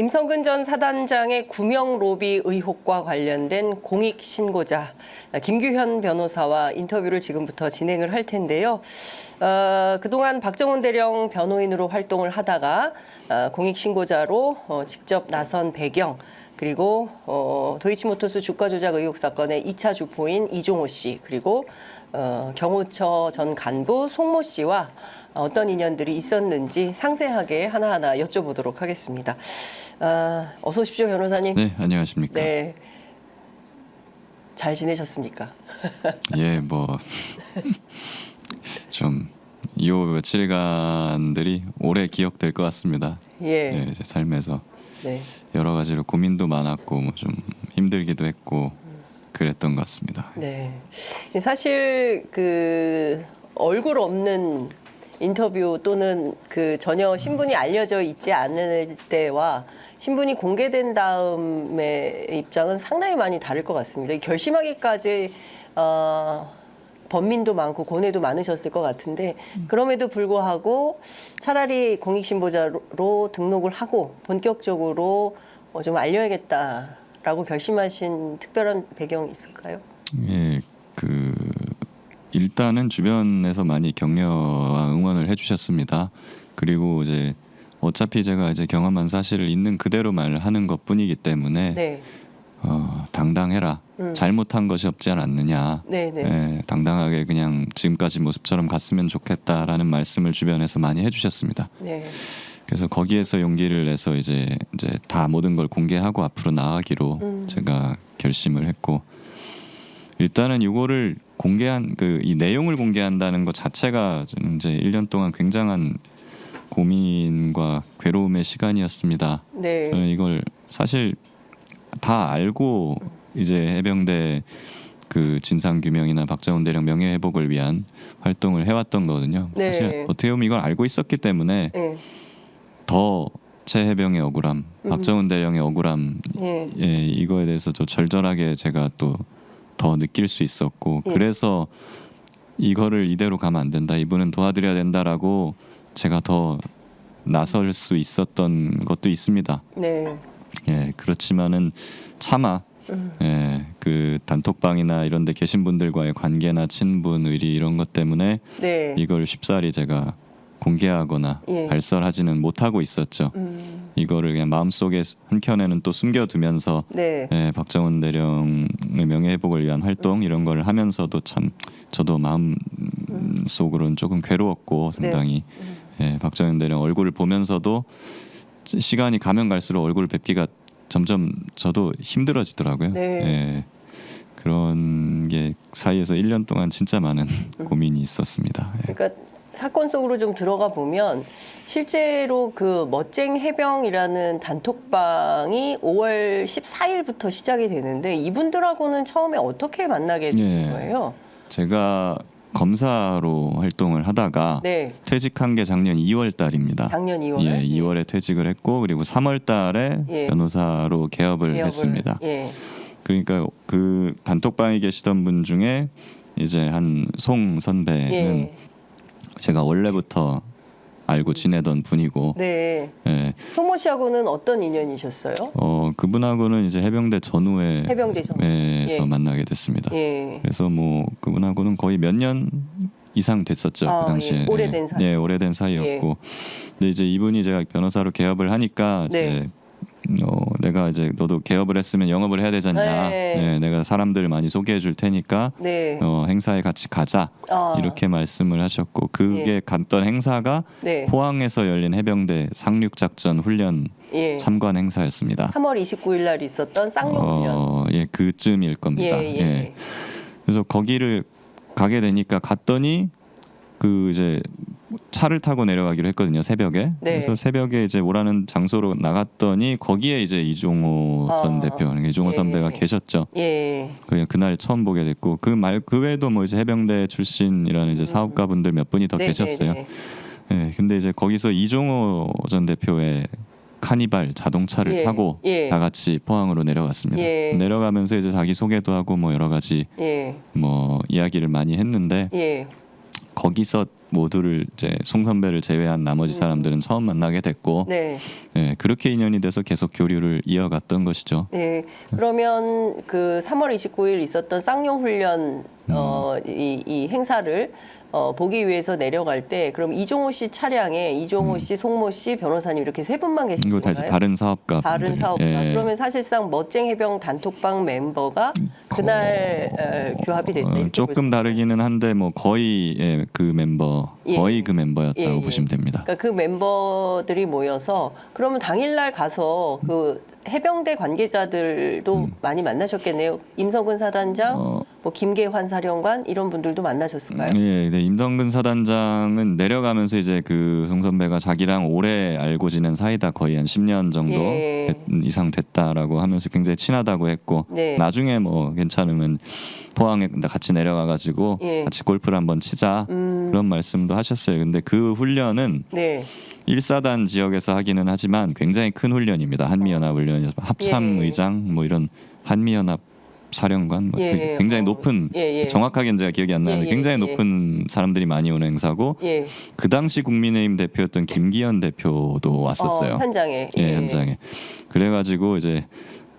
임성근 전 사단장의 구명 로비 의혹과 관련된 공익 신고자 김규현 변호사와 인터뷰를 지금부터 진행을 할 텐데요. 그동안 박정훈 대령 변호인으로 활동을 하다가 공익 신고자로 직접 나선 배경, 그리고 도이치모터스 주가 조작 의혹 사건의 2차 주포인 이종호 씨, 그리고 경호처 전 간부 송모 씨와 어떤 인연들이 있었는지 상세하게 하나하나 여쭤보도록 하겠습니다. 어서 오십시오, 변호사님. 네, 안녕하십니까. 네, 잘 지내셨습니까? 예, 뭐 좀 이 며칠간들이 오래 기억될 것 같습니다. 예. 제 삶에서 네. 여러 가지로 고민도 많았고 뭐 좀 힘들기도 했고 그랬던 것 같습니다. 네. 사실 그 얼굴 없는 인터뷰 또는 그 전혀 신분이 알려져 있지 않을 때와 신분이 공개된 다음의 입장은 상당히 많이 다를 것 같습니다. 결심하기까지 범민도 많고 고뇌도 많으셨을 것 같은데, 그럼에도 불구하고 차라리 공익신고자로 등록을 하고 본격적으로 좀 알려야겠다라고 결심하신 특별한 배경이 있을까요? 예, 일단은 주변에서 많이 격려와 응원을 해주셨습니다. 그리고 이제 어차피 제가 이제 경험한 사실을 있는 그대로 말하는 것뿐이기 때문에 네. 당당해라. 잘못한 것이 없지 않았느냐. 예, 당당하게 그냥 지금까지 모습처럼 갔으면 좋겠다라는 말씀을 주변에서 많이 해주셨습니다. 네. 그래서 거기에서 용기를 내서 이제 다 모든 걸 공개하고 앞으로 나아가기로 제가 결심을 했고, 일단은 이거를 공개한 이 내용을 공개한다는 것 자체가 이제 1년 동안 굉장한 고민과 괴로움의 시간이었습니다. 네. 저는 이걸 사실 다 알고 이제 해병대 그 진상 규명이나 박정훈 대령 명예 회복을 위한 활동을 해왔던 거거든요. 네. 사실 어떻게 보면 이걸 알고 있었기 때문에 네. 더 최해병의 억울함, 박정훈 대령의 억울함, 예. 이거에 대해서 저 절절하게 제가 또 더 느낄 수 있었고, 예. 그래서 이거를 이대로 가면 안 된다, 이분은 도와드려야 된다라고 제가 더 나설 수 있었던 것도 있습니다. 네. 예, 그렇지만은 차마 그 단톡방이나 이런 데 계신 분들과의 관계나 친분, 의리 이런 것 때문에 네. 이걸 쉽사리 제가 공개하거나 예. 발설하지는 못하고 있었죠. 이거를 그냥 마음속에 한켠에는 또 숨겨두면서 네. 박정훈 대령의 명예회복을 위한 활동 이런 걸 하면서도 참 저도 마음 속으로는 조금 괴로웠고 상당히 박정훈 대령 얼굴을 보면서도 시간이 가면 갈수록 얼굴 뵙기가 점점 저도 힘들어지더라고요. 네. 그런 게 사이에서 1년 동안 진짜 많은 고민이 있었습니다. 그러니까 사건 속으로 좀 들어가 보면 실제로 그 멋쟁 해병이라는 단톡방이 5월 14일부터 시작이 되는데 이분들하고는 처음에 어떻게 만나게 된 거예요? 제가 검사로 활동을 하다가 네. 퇴직한 게 작년 2월 달입니다. 작년 2월. 예, 2월에 퇴직을 했고, 그리고 3월 달에 변호사로 개업을 했습니다. 예. 그러니까 그 단톡방에 계시던 분 중에 이제 한 송 선배는 제가 원래부터 알고 지내던 분이고, 네. 예. 송모 씨하고는 어떤 인연이셨어요? 그분하고는 이제 해병대 전후에 해병대 전후에서 에서 만나게 됐습니다. 예. 그래서 뭐 그분하고는 거의 몇 년 이상 됐었죠. 그 당시에. 오래된 사이. 예, 오래된 사이였고. 근데 이제 이분이 제가 변호사로 개업을 하니까 이제 내가 이제 너도 개업을 했으면 영업을 해야 되잖냐. 내가 사람들 많이 소개해 줄 테니까 행사에 같이 가자. 이렇게 말씀을 하셨고, 그게 갔던 행사가 포항에서 열린 해병대 상륙작전 훈련 참관 행사였습니다. 3월 29일 날 있었던 쌍용훈련. 예, 그쯤일 겁니다. 그래서 거기를 가게 되니까 갔더니 그 이제 차를 타고 내려가기로 했거든요, 새벽에. 그래서 새벽에 이제 오라는 장소로 나갔더니 거기에 이제 이종호 전 대표, 그러니까 이종호 선배가 계셨죠. 그날 처음 보게 됐고, 그 외에도 뭐 이제 해병대 출신이라는 이제 사업가분들 몇 분이 더 계셨어요. 근데 이제 거기서 이종호 전 대표의 카니발 자동차를 타고 다 같이 포항으로 내려갔습니다. 내려가면서 이제 자기 소개도 하고 뭐 여러 가지 뭐 이야기를 많이 했는데 거기서 모두를 이제 송 선배를 제외한 나머지 사람들은 처음 만나게 됐고 네. 예, 그렇게 인연이 돼서 계속 교류를 이어갔던 것이죠. 네. 그러면 그 3월 29일 있었던 쌍용 훈련 이 행사를 보기 위해서 내려갈 때 그럼 이종호 씨 차량에 이종호 씨, 송모 씨, 변호사님 이렇게 세 분만 계신 이거 건가요? 다 다른 사업가 다른 분들이. 사업가. 예. 그러면 사실상 멋쟁 해병 단톡방 멤버가 그날 규합이 됐다. 이렇게 조금 다르기는 한데 뭐 거의 예, 그 멤버 예. 거의 그 멤버였다고 예, 예. 보시면 됩니다. 그러니까 그 멤버들이 모여서 그러면 당일날 가서 그 해병대 관계자들도 많이 만나셨겠네요. 임성근 사단장, 뭐 김계환 사령관 이런 분들도 만나셨을까요? 예, 네, 임성근 사단장은 내려가면서 이제 그 송 선배가 자기랑 오래 알고 지낸 사이다 거의 한 10년 정도 예. 이상 됐다라고 하면서 굉장히 친하다고 했고 네. 나중에 뭐 괜찮으면 포항에 같이 내려가가지고 예. 같이 골프를 한번 치자 그런 말씀도 하셨어요. 근데 그 훈련은 네. 1사단 지역에서 하기는 하지만 굉장히 큰 훈련입니다. 한미연합 훈련이어서 합참 예. 의장 뭐 이런 한미연합 사령관 뭐 예. 굉장히 높은 예. 정확하게는 제가 기억이 안 나는데 예. 굉장히 예. 높은 사람들이 많이 오는 행사고 예. 그 당시 국민의힘 대표였던 김기현 대표도 왔었어요. 현장에. 예, 현장에. 그래가지고 이제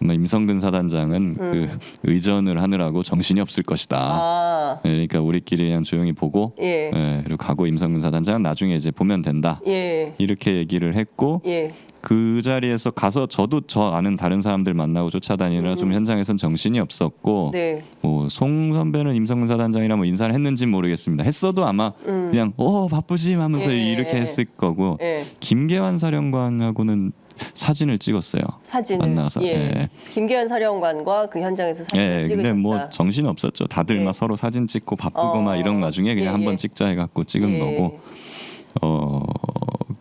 임성근 사단장은 그 의전을 하느라고 정신이 없을 것이다. 아. 예, 그러니까 우리끼리 그냥 조용히 보고 예. 예, 그리고 가고 임성근 사단장은 나중에 이제 보면 된다. 예. 이렇게 얘기를 했고 예. 그 자리에서 가서 저도 저 아는 다른 사람들 만나고 쫓아다니느라 좀 현장에선 정신이 없었고 네. 뭐 송 선배는 임성근 사단장이랑 뭐 인사를 했는지 모르겠습니다. 했어도 아마 그냥 바쁘지 하면서 예. 이렇게 했을 거고 예. 김계환 사령관하고는 사진을 찍었어요. 사진을. 만나서. 예. 예. 김계환 사령관과 그 현장에서 사진을 예, 찍으셨다. 근데 뭐 정신 없었죠. 다들 예. 막 서로 사진 찍고 바쁘고 막 이런 와중에 그냥 예, 한번 예. 찍자 해갖고 찍은 예. 거고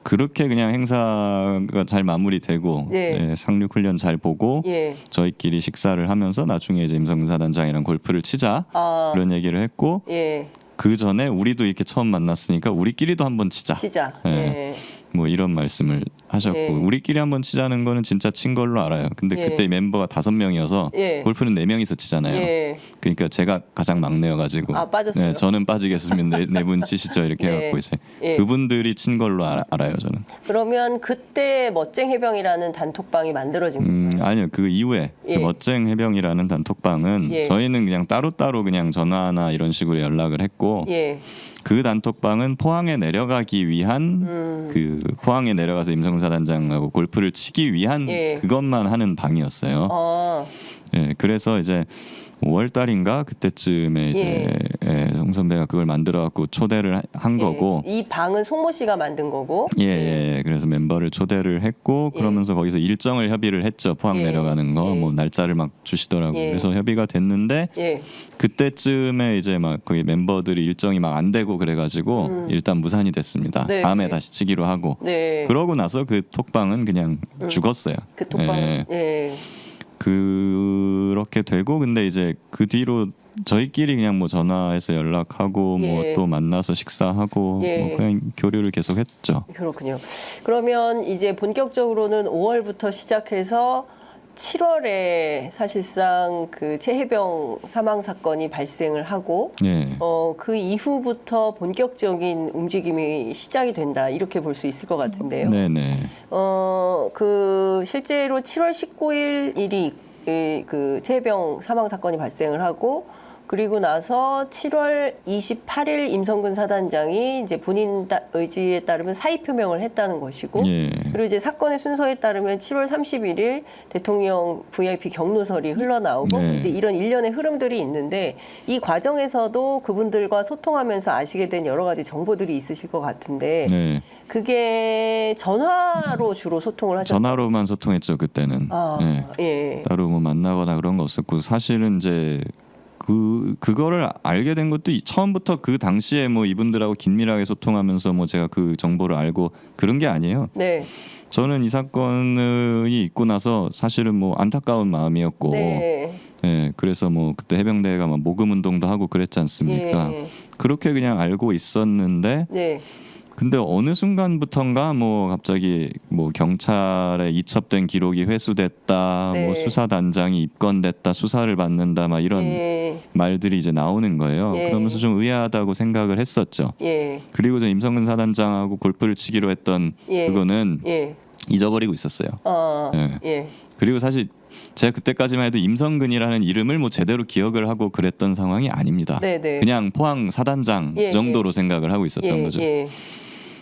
그렇게 그냥 행사가 잘 마무리되고 예. 예, 상륙 훈련 잘 보고 예. 저희끼리 식사를 하면서 나중에 이제 임성근 사단장이랑 골프를 치자 아. 그런 얘기를 했고 예. 그 전에 우리도 이렇게 처음 만났으니까 우리끼리도 한번 치자. 시작. 예. 예. 뭐 이런 말씀을 하셨고 예. 우리끼리 한번 치자는 거는 진짜 친 걸로 알아요. 근데 예. 그때 멤버가 5명이어서 예. 골프는 4명이서 치잖아요. 예. 그러니까 제가 가장 막내여가지고 아, 빠졌어요? 네, 저는 빠지겠습니다. 네 분 치시죠 이렇게 네. 해갖고 이제 예. 그분들이 친 걸로 알아요 저는. 그러면 그때 멋쟁 해병이라는 단톡방이 만들어진 건가요? 아니요 그 이후에 예. 그 멋쟁 해병이라는 단톡방은 예. 저희는 그냥 따로따로 그냥 전화나 이런 식으로 연락을 했고 예. 그 단톡방은 포항에 내려가기 위한 그 포항에 내려가서 임성근 사단장하고 골프를 치기 위한 예. 그것만 하는 방이었어요. 아. 예, 그래서 이제 5월 달인가 그때쯤에 이제 송 선배가 그걸 만들어 갖고 초대를 한 거고. 이 방은 송모 씨가 만든 거고. 예. 그래서 멤버를 초대를 했고 그러면서 거기서 일정을 협의를 했죠. 포항 예. 내려가는 거 예. 뭐 날짜를 막 주시더라고요. 예. 그래서 협의가 됐는데 예. 그때쯤에 이제 막 거기 멤버들이 일정이 막 안 되고 그래가지고 일단 무산이 됐습니다. 네. 다음에 다시 치기로 하고. 네. 그러고 나서 그 톡방은 그냥 죽었어요. 그 톡방. 예. 예. 그렇게 되고 근데 이제 그 뒤로 저희끼리 그냥 뭐 전화해서 연락하고 뭐 예. 또 만나서 식사하고 예. 뭐 그냥 교류를 계속했죠. 그렇군요. 그러면 이제 본격적으로는 5월부터 시작해서 7월에 사실상 그 최혜병 사망 사건이 발생을 하고 예. 그 이후부터 본격적인 움직임이 시작이 된다 이렇게 볼 수 있을 것 같은데요. 네네. 그 실제로 7월 19일 일이 그 최혜병 사망 사건이 발생을 하고 그리고 나서 7월 28일 임성근 사단장이 이제 본인 의지에 따르면 사의 표명을 했다는 것이고 예. 그리고 이제 사건의 순서에 따르면 7월 31일 대통령 VIP 경로설이 흘러나오고 네. 이제 이런 일련의 흐름들이 있는데 이 과정에서도 그분들과 소통하면서 아시게 된 여러 가지 정보들이 있으실 것 같은데 네. 그게 전화로 주로 소통을 하셨나요? 전화로만 소통했죠 그때는. 예. 예. 따로 뭐 만나거나 그런 거 없었고 사실은 이제 그거를 알게 된 것도 처음부터 그 당시에 뭐 이분들하고 긴밀하게 소통하면서 뭐 제가 그 정보를 알고 그런 게 아니에요. 네. 저는 이 사건이 있고 나서 사실은 뭐 안타까운 마음이었고, 네. 예, 그래서 뭐 그때 해병대가 막 모금 운동도 하고 그랬지 않습니까? 예. 그렇게 그냥 알고 있었는데 네. 근데 어느 순간부턴가 뭐 갑자기 뭐 경찰에 이첩된 기록이 회수됐다, 네. 뭐 수사단장이 입건됐다, 수사를 받는다, 막 이런 예. 말들이 이제 나오는 거예요. 예. 그러면서 좀 의아하다고 생각을 했었죠. 예. 그리고 저 임성근 사단장하고 골프를 치기로 했던 예. 그거는 예. 잊어버리고 있었어요. 예. 예. 그리고 사실 제가 그때까지만 해도 임성근이라는 이름을 뭐 제대로 기억을 하고 그랬던 상황이 아닙니다. 네네. 그냥 포항 사단장 예, 정도로 예. 생각을 하고 있었던 예. 거죠. 예.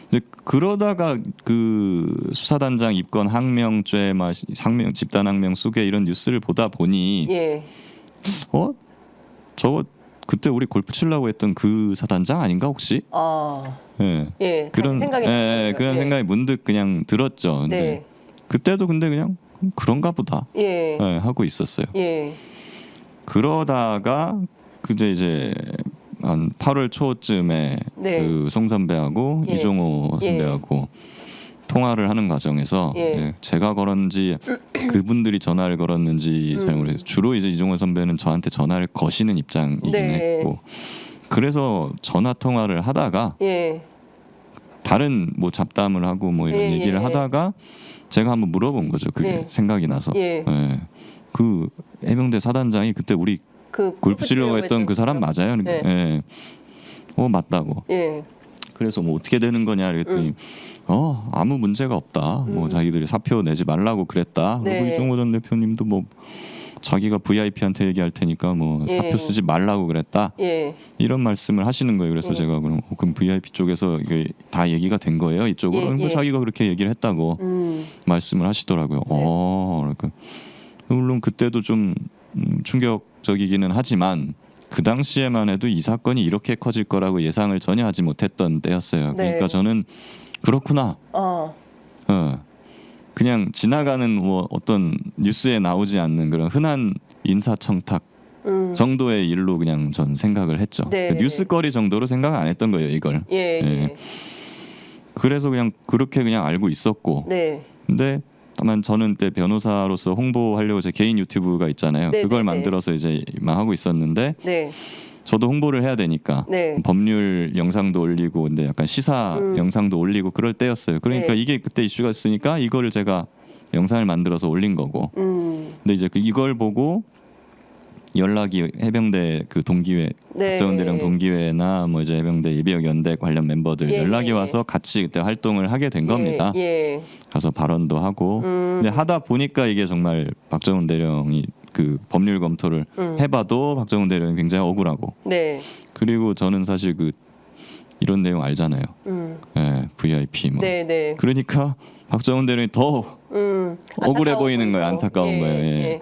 근데 그러다가 그 수사단장 입건 항명죄, 막 항명 집단 항명 수괴 이런 뉴스를 보다 보니 예. 저거 그때 우리 골프 치려고 했던 그 사단장 아닌가 혹시? 예. 예. 그런 생각이 그런 생각이 문득 그냥 들었죠. 근데 네. 그때도 근데 그냥 그런가 보다. 예. 예, 하고 있었어요. 예. 그러다가 그제 이제 한 8월 초쯤에 네. 그 송 선배하고 예. 이종호 선배하고 통화를 하는 과정에서 예. 제가 걸었는지 그분들이 전화를 걸었는지 잘 모르겠어요. 주로 이제 이종호 선배는 저한테 전화를 거시는 입장이긴 네. 했고, 그래서 전화 통화를 하다가 예. 다른 뭐 잡담을 하고 뭐 이런 예, 얘기를 예. 하다가 제가 한번 물어본 거죠. 그게 예. 생각이 나서. 예. 그 해병대 사단장이 그때 우리 그 골프 치려고 했던 그 사람 맞아요? 네. 예. 맞다고. 예. 그래서 뭐 어떻게 되는 거냐 그랬더니 아무 문제가 없다. 뭐 자기들이 사표 내지 말라고 그랬다. 네. 그리고 이종호 전 대표님도 뭐 자기가 VIP한테 얘기할 테니까 뭐 예. 사표 쓰지 말라고 그랬다. 예. 이런 말씀을 하시는 거예요. 그래서 예. 제가 그럼 VIP 쪽에서 이게 다 얘기가 된 거예요. 이쪽으로. 예, 그러니까 예. 자기가 그렇게 얘기를 했다고 말씀을 하시더라고요. 그러니까 물론 그때도 좀 충격적이기는 하지만 그 당시에만 해도 이 사건이 이렇게 커질 거라고 예상을 전혀 하지 못했던 때였어요. 네. 그러니까 저는 그렇구나. 그냥 지나가는 뭐 어떤 뉴스에 나오지 않는 그런 흔한 인사청탁 정도의 일로 그냥 전 생각을 했죠. 네. 그러니까 뉴스거리 정도로 생각 안 했던 거예요, 이걸. 예. 예. 예. 그래서 그냥 그렇게 그냥 알고 있었고. 네. 근데 다만 저는 그때 변호사로서 홍보하려고 제 개인 유튜브가 있잖아요. 네, 그걸 네, 네. 만들어서 이제 막 하고 있었는데 네. 저도 홍보를 해야 되니까 네. 법률 영상도 올리고 근데 약간 시사 영상도 올리고 그럴 때였어요. 그러니까 네. 이게 그때 이슈가 있으니까 이거를 제가 영상을 만들어서 올린 거고. 근데 이제 이걸 보고 연락이 해병대 그 동기회, 네. 박정훈 대령 동기회나 뭐 이제 해병대 예비역 연대 관련 멤버들 예, 연락이 예. 와서 같이 그때 활동을 하게 된 겁니다. 예. 가서 발언도 하고. 근데 하다 보니까 이게 정말 박정훈 대령이 그 법률 검토를 해봐도 박정훈 대령이 굉장히 억울하고. 네. 그리고 저는 사실 그 이런 내용 알잖아요. VIP 뭐. 네. 네. 그러니까 박정훈 대령이 더 억울해 안타까워 보이는 거예요. 보이고. 안타까운 예, 거예요. 예. 예.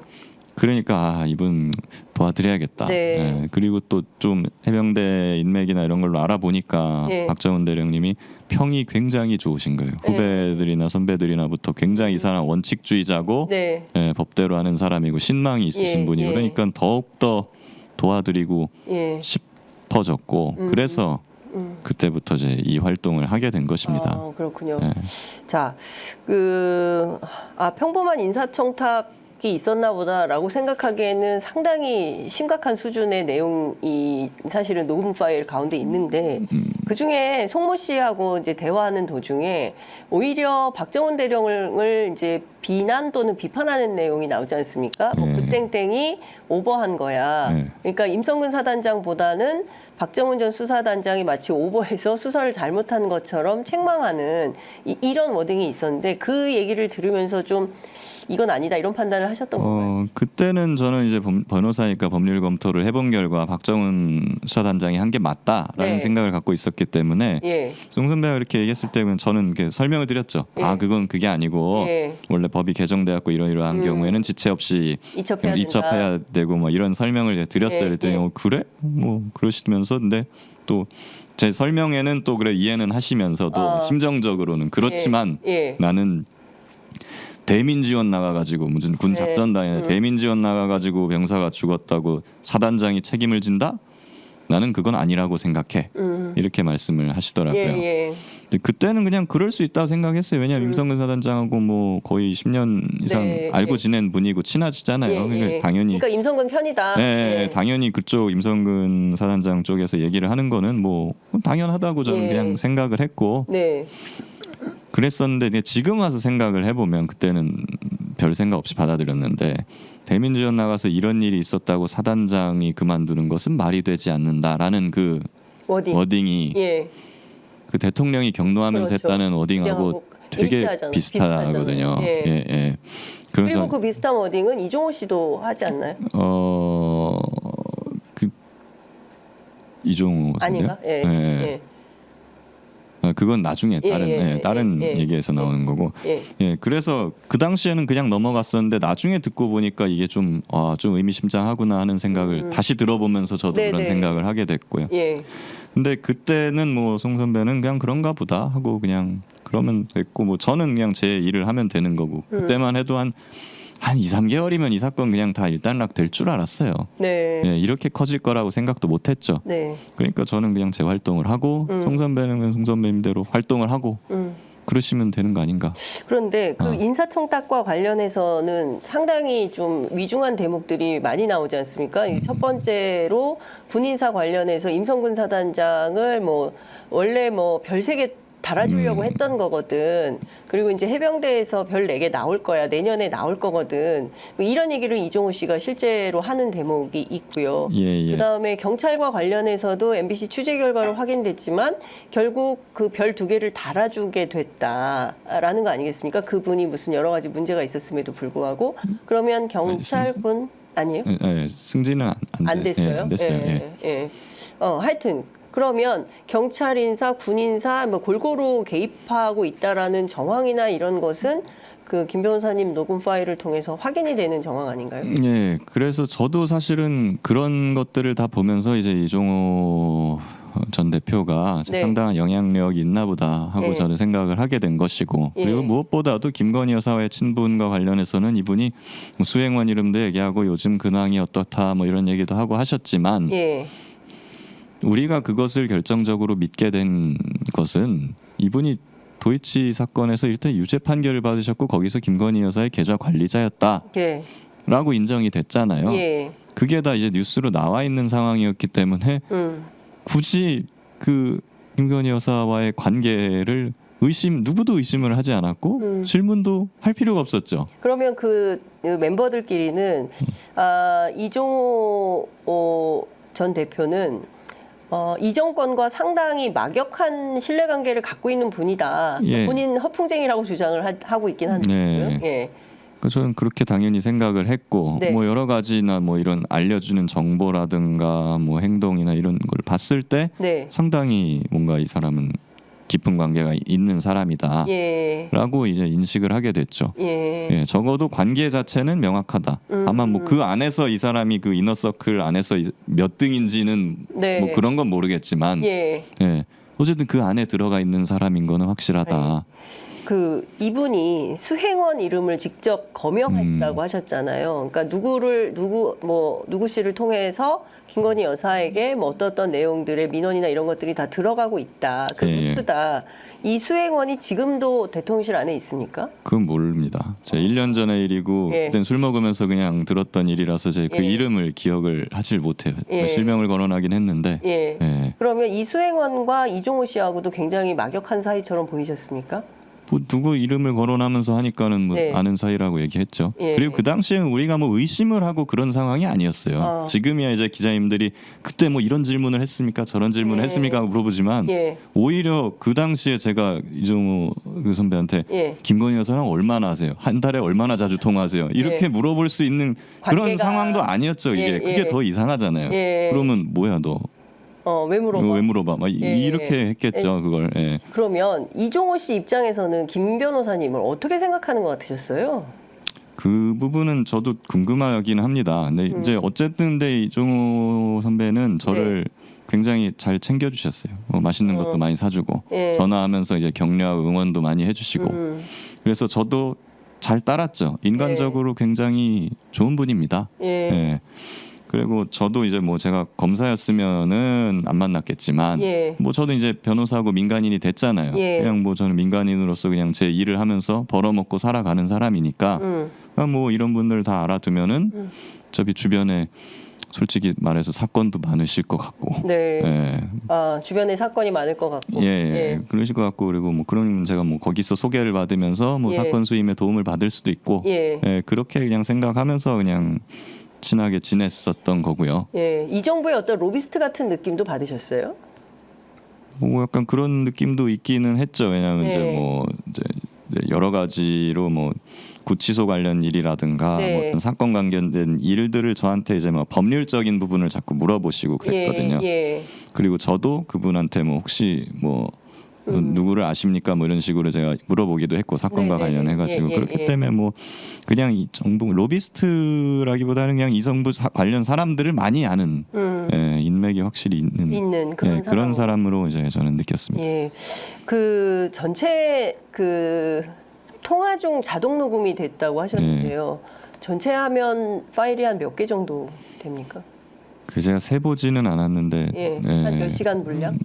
그러니까 이분 도와드려야겠다. 네. 예. 그리고 또 좀 해병대 인맥이나 이런 걸로 알아보니까 예. 박정훈 대령님이 평이 굉장히 좋으신 거예요. 예. 후배들이나 선배들이나부터 굉장히 이 사람 원칙주의자고 네. 법대로 하는 사람이고 신망이 있으신 예, 분이고 예. 그러니까 더욱 더 도와드리고 예. 싶어졌고 그래서 그때부터 이제 이 활동을 하게 된 것입니다. 그렇군요. 예. 자, 평범한 인사청탁이 있었나 보다라고 생각하기에는 상당히 심각한 수준의 내용이 사실은 녹음 파일 가운데 있는데 그 중에 송모 씨하고 이제 대화하는 도중에 오히려 박정훈 대령을 이제 비난 또는 비판하는 내용이 나오지 않습니까? 뭐 네. 그 땡땡이 오버한 거야. 네. 그러니까 임성근 사단장보다는 박정훈 전 수사단장이 마치 오버해서 수사를 잘못한 것처럼 책망하는 이런 워딩이 있었는데 그 얘기를 들으면서 좀 이건 아니다 이런 판단을 하셨던 건가요? 그때는 저는 이제 변호사니까 법률 검토를 해본 결과 박정훈 수사단장이 한 게 맞다라는 네. 생각을 갖고 있었기 때문에 예. 송 선배가 이렇게 얘기했을 때는 저는 이렇게 설명을 드렸죠. 예. 그건 그게 아니고 예. 원래 법이 개정돼갖고 이러이러한 경우에는 지체 없이 이첩해야 된다. 이첩해야 되고 뭐 이런 설명을 드렸어요. 예, 그랬더니 예. 그래? 뭐 그러시면서 근데 또 제 설명에는 또 그래 이해는 하시면서도 심정적으로는 그렇지만 예. 나는 대민 지원 나가가지고 무슨 군 네. 작전단에 대민 지원 나가가지고 병사가 죽었다고 사단장이 책임을 진다? 나는 그건 아니라고 생각해. 이렇게 말씀을 하시더라고요. 예. 근데 그때는 그냥 그럴 수 있다고 생각했어요. 왜냐하면 임성근 사단장하고 뭐 거의 10년 이상 네, 알고 예. 지낸 분이고 친하시잖아요. 예, 그러니까 예. 당연히 그러니까 임성근 편이다. 네, 예. 당연히 그쪽 임성근 사단장 쪽에서 얘기를 하는 거는 뭐 당연하다고 저는 예. 그냥 생각을 했고 네. 그랬었는데 이제 지금 와서 생각을 해보면 그때는 별 생각 없이 받아들였는데 대민지원 나가서 이런 일이 있었다고 사단장이 그만두는 것은 말이 되지 않는다라는 그 워딩이 예. 그 대통령이 경로하면서 그렇죠. 했다는 워딩하고 되게 일치하잖아요. 비슷하거든요. 비슷하잖아요. 예. 예, 예. 그래서 그리고 그 비슷한 워딩은 이종호 씨도 하지 않나요? 그 이종호 선배요? 아닌가? 예. 예. 예. 그건 나중에 다른 얘기에서 나오는 거고. 예. 예, 그래서 그 당시에는 그냥 넘어갔었는데 나중에 듣고 보니까 이게 좀 의미심장하구나 하는 생각을 다시 들어보면서 저도 네, 그런 네. 생각을 하게 됐고요. 예. 근데 그때는 뭐 송 선배는 그냥 그런가 보다 하고 그냥 그러면 됐고 뭐 저는 그냥 제 일을 하면 되는 거고 그때만 해도 한 2, 3개월이면 이 사건 그냥 다 일단락 될 줄 알았어요. 네. 예, 이렇게 커질 거라고 생각도 못 했죠. 네. 그러니까 저는 그냥 제 활동을 하고 송 선배는 그냥 송 선배님대로 활동을 하고 그러시면 되는 거 아닌가. 그런데 그 인사청탁과 관련해서는 상당히 좀 위중한 대목들이 많이 나오지 않습니까? 이첫 번째로 군인사 관련해서 임성근 사단장을 뭐 원래 뭐 별 3개 달아주려고 했던 거거든. 그리고 이제 해병대에서 별 4개 나올 거야. 내년에 나올 거거든. 뭐 이런 얘기를 이종호 씨가 실제로 하는 대목이 있고요. 예, 예. 그다음에 경찰과 관련해서도 MBC 취재 결과로 확인됐지만 결국 그 별 2개를 달아주게 됐다라는 거 아니겠습니까? 그분이 무슨 여러 가지 문제가 있었음에도 불구하고 그러면 경찰군 아니에요? 예, 예, 승진은 안 됐어요? 예, 안 됐어요. 예. 예. 하여튼 그러면 경찰 인사, 군 인사 뭐 골고루 개입하고 있다라는 정황이나 이런 것은 그 김 변호사님 녹음 파일을 통해서 확인이 되는 정황 아닌가요? 예, 그래서 저도 사실은 그런 것들을 다 보면서 이제 이종호 전 대표가 네. 상당한 영향력이 있나 보다 하고 네. 저는 생각을 하게 된 것이고 예. 그리고 무엇보다도 김건희 여사와의 친분과 관련해서는 이분이 뭐 수행원 이름도 얘기하고 요즘 근황이 어떻다 뭐 이런 얘기도 하고 하셨지만 예. 우리가 그것을 결정적으로 믿게 된 것은 이분이 도이치 사건에서 일단 유죄 판결을 받으셨고 거기서 김건희 여사의 계좌 관리자였다라고 예. 인정이 됐잖아요. 예. 그게 다 이제 뉴스로 나와 있는 상황이었기 때문에 굳이 그 김건희 여사와의 관계를 누구도 의심을 하지 않았고 질문도 할 필요가 없었죠. 그러면 그 멤버들끼리는 이종호 전 대표는 이 정권과 상당히 막역한 신뢰관계를 갖고 있는 분이다. 예. 본인 허풍쟁이라고 주장을 하고 있긴 한데요. 네. 예. 그러니까 저는 그렇게 당연히 생각을 했고 네. 뭐 여러 가지나 뭐 이런 알려주는 정보라든가 뭐 행동이나 이런 걸 봤을 때 네. 상당히 뭔가 이 사람은 깊은 관계가 있는 사람이다라고 예. 이제 인식을 하게 됐죠. 예. 예, 적어도 관계 자체는 명확하다. 다만 뭐 그 안에서 이 사람이 그 이너서클 안에서 몇 등인지는 네. 뭐 그런 건 모르겠지만 예. 예, 어쨌든 그 안에 들어가 있는 사람인 거는 확실하다. 그 이분이 수행원 이름을 직접 거명했다고 하셨잖아요. 그러니까 누구 씨를 통해서 김건희 여사에게 뭐 어떤 내용들의 민원이나 이런 것들이 다 들어가고 있다. 그 예. 루트다. 이 수행원이 지금도 대통령실 안에 있습니까? 그건 모릅니다. 제가 1년 전의 일이고 예. 그땐 술 먹으면서 그냥 들었던 일이라서 제가 그 예. 이름을 기억을 하질 못해요. 예. 실명을 거론하긴 했는데 예. 예. 그러면 이 수행원과 이종호 씨하고도 굉장히 막역한 사이처럼 보이셨습니까? 뭐 누구 이름을 거론하면서 하니까는 뭐 네. 아는 사이라고 얘기했죠. 예. 그리고 그 당시에는 우리가 뭐 의심을 하고 그런 상황이 아니었어요. 지금이야 이제 기자님들이 그때 뭐 이런 질문을 했습니까? 저런 질문을 예. 했습니까? 물어보지만 예. 오히려 그 당시에 제가 이종호 그 선배한테 예. 김건희 여사랑 얼마나 하세요? 한 달에 얼마나 자주 통화하세요? 이렇게 예. 물어볼 수 있는 그런 관계가- 상황도 아니었죠. 이게 예, 그게 예. 더 이상하잖아요. 예. 그러면 뭐야 너? 왜 물어봐? 왜 물어봐? 막 예, 이렇게 했겠죠. 그걸. 예. 그러면 이종호 씨 입장에서는 김 변호사님을 어떻게 생각하는 것 같으셨어요? 그 부분은 저도 궁금하긴 합니다. 근데 이제 어쨌든 근데 이종호 선배는 저를 굉장히 잘 챙겨주셨어요. 맛있는 것도 많이 사주고 예. 전화하면서 이제 격려하고 응원도 많이 해주시고 그래서 저도 잘 따랐죠. 인간적으로 굉장히 좋은 분입니다. 예. 예. 그리고 저도 이제 뭐 제가 검사였으면은 안 만났겠지만 예. 뭐 저도 이제 변호사고 민간인이 됐잖아요. 예. 그냥 뭐 저는 민간인으로서 그냥 제 일을 하면서 벌어먹고 살아가는 사람이니까 뭐 이런 분들 다 알아두면은 어차피 주변에 솔직히 말해서 사건도 많으실 것 같고. 네. 예. 아, 주변에 사건이 많을 것 같고. 예, 그러실 것 같고 그리고 뭐 그런 제가 뭐 거기서 소개를 받으면서 뭐 예. 사건 수임에 도움을 받을 수도 있고 예. 그렇게 그냥 생각하면서 그냥 친하게 지냈었던 거고요. 예. 이 정부의 어떤 로비스트 같은 느낌도 받으셨어요? 뭐 약간 그런 느낌도 있기는 했죠. 왜냐하면 네. 이제 여러 가지로 뭐 구치소 관련 일이라든가 네. 뭐 어떤 사건 관련된 일들을 저한테 이제 뭐 법률적인 부분을 자꾸 물어보시고 그랬거든요. 예. 그리고 저도 그분한테 뭐 혹시 뭐 누구를 아십니까? 뭐 이런 식으로 제가 물어보기도 했고 사건과 네네네. 관련해가지고 예, 그렇기 예. 때문에 뭐 그냥 이 정부 로비스트라기보다는 그냥 이 정부 관련 사람들을 많이 아는 인맥이 확실히 있는 그런 그런 사람으로 이제 저는 느꼈습니다. 예. 그 전체 그 통화 중 자동 녹음이 됐다고 하셨는데요. 전체 화면 파일이 한 몇 개 정도 됩니까? 그 제가 세보지는 않았는데 예. 한 몇 시간 분량?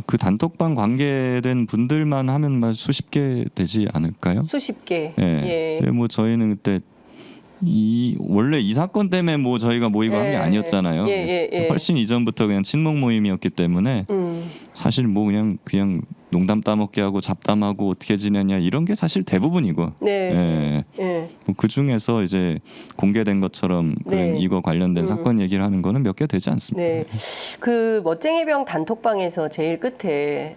그 단톡방 관계된 분들만 하면 막 수십 개 되지 않을까요? 수십 개. 예. 뭐 저희는 그때 원래 이 사건 때문에 뭐 저희가 모이고 한 게 아니었잖아요. 예. 훨씬 이전부터 그냥 친목 모임이었기 때문에 사실 뭐 그냥 농담 따먹게 하고 잡담하고 어떻게 지내냐 이런 게 사실 대부분이고. 네. 그 중에서 이제 공개된 것처럼 네. 이거 관련된 사건 얘기를 하는 거는 몇 개 되지 않습니다. 네. 그 멋쟁이병 단톡방에서 제일 끝에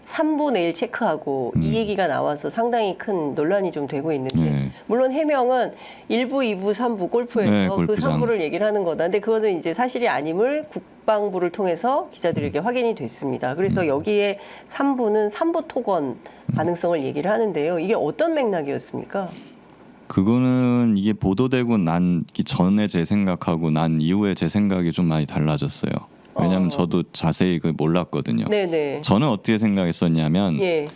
3분의 1 체크하고 이 얘기가 나와서 상당히 큰 논란이 좀 되고 있는데 네. 물론 해명은 1부, 2부, 3부 골프에서 네, 그 골프장. 3부를 얘기를 하는 거다. 근데 그거는 이제 사실이 아님을 국방부를 통해서 기자들에게 확인이 됐습니다. 그래서 여기에 3부는 3부 토건 가능성을 얘기를 하는데요. 이게 어떤 맥락이었습니까? 그거는 이게 보도되고 난 전에 제 생각하고 난 이후에 제 생각이 좀 많이 달라졌어요. 왜냐하면 저도 자세히 그 몰랐거든요. 네네. 저는 어떻게 생각했었냐면 예.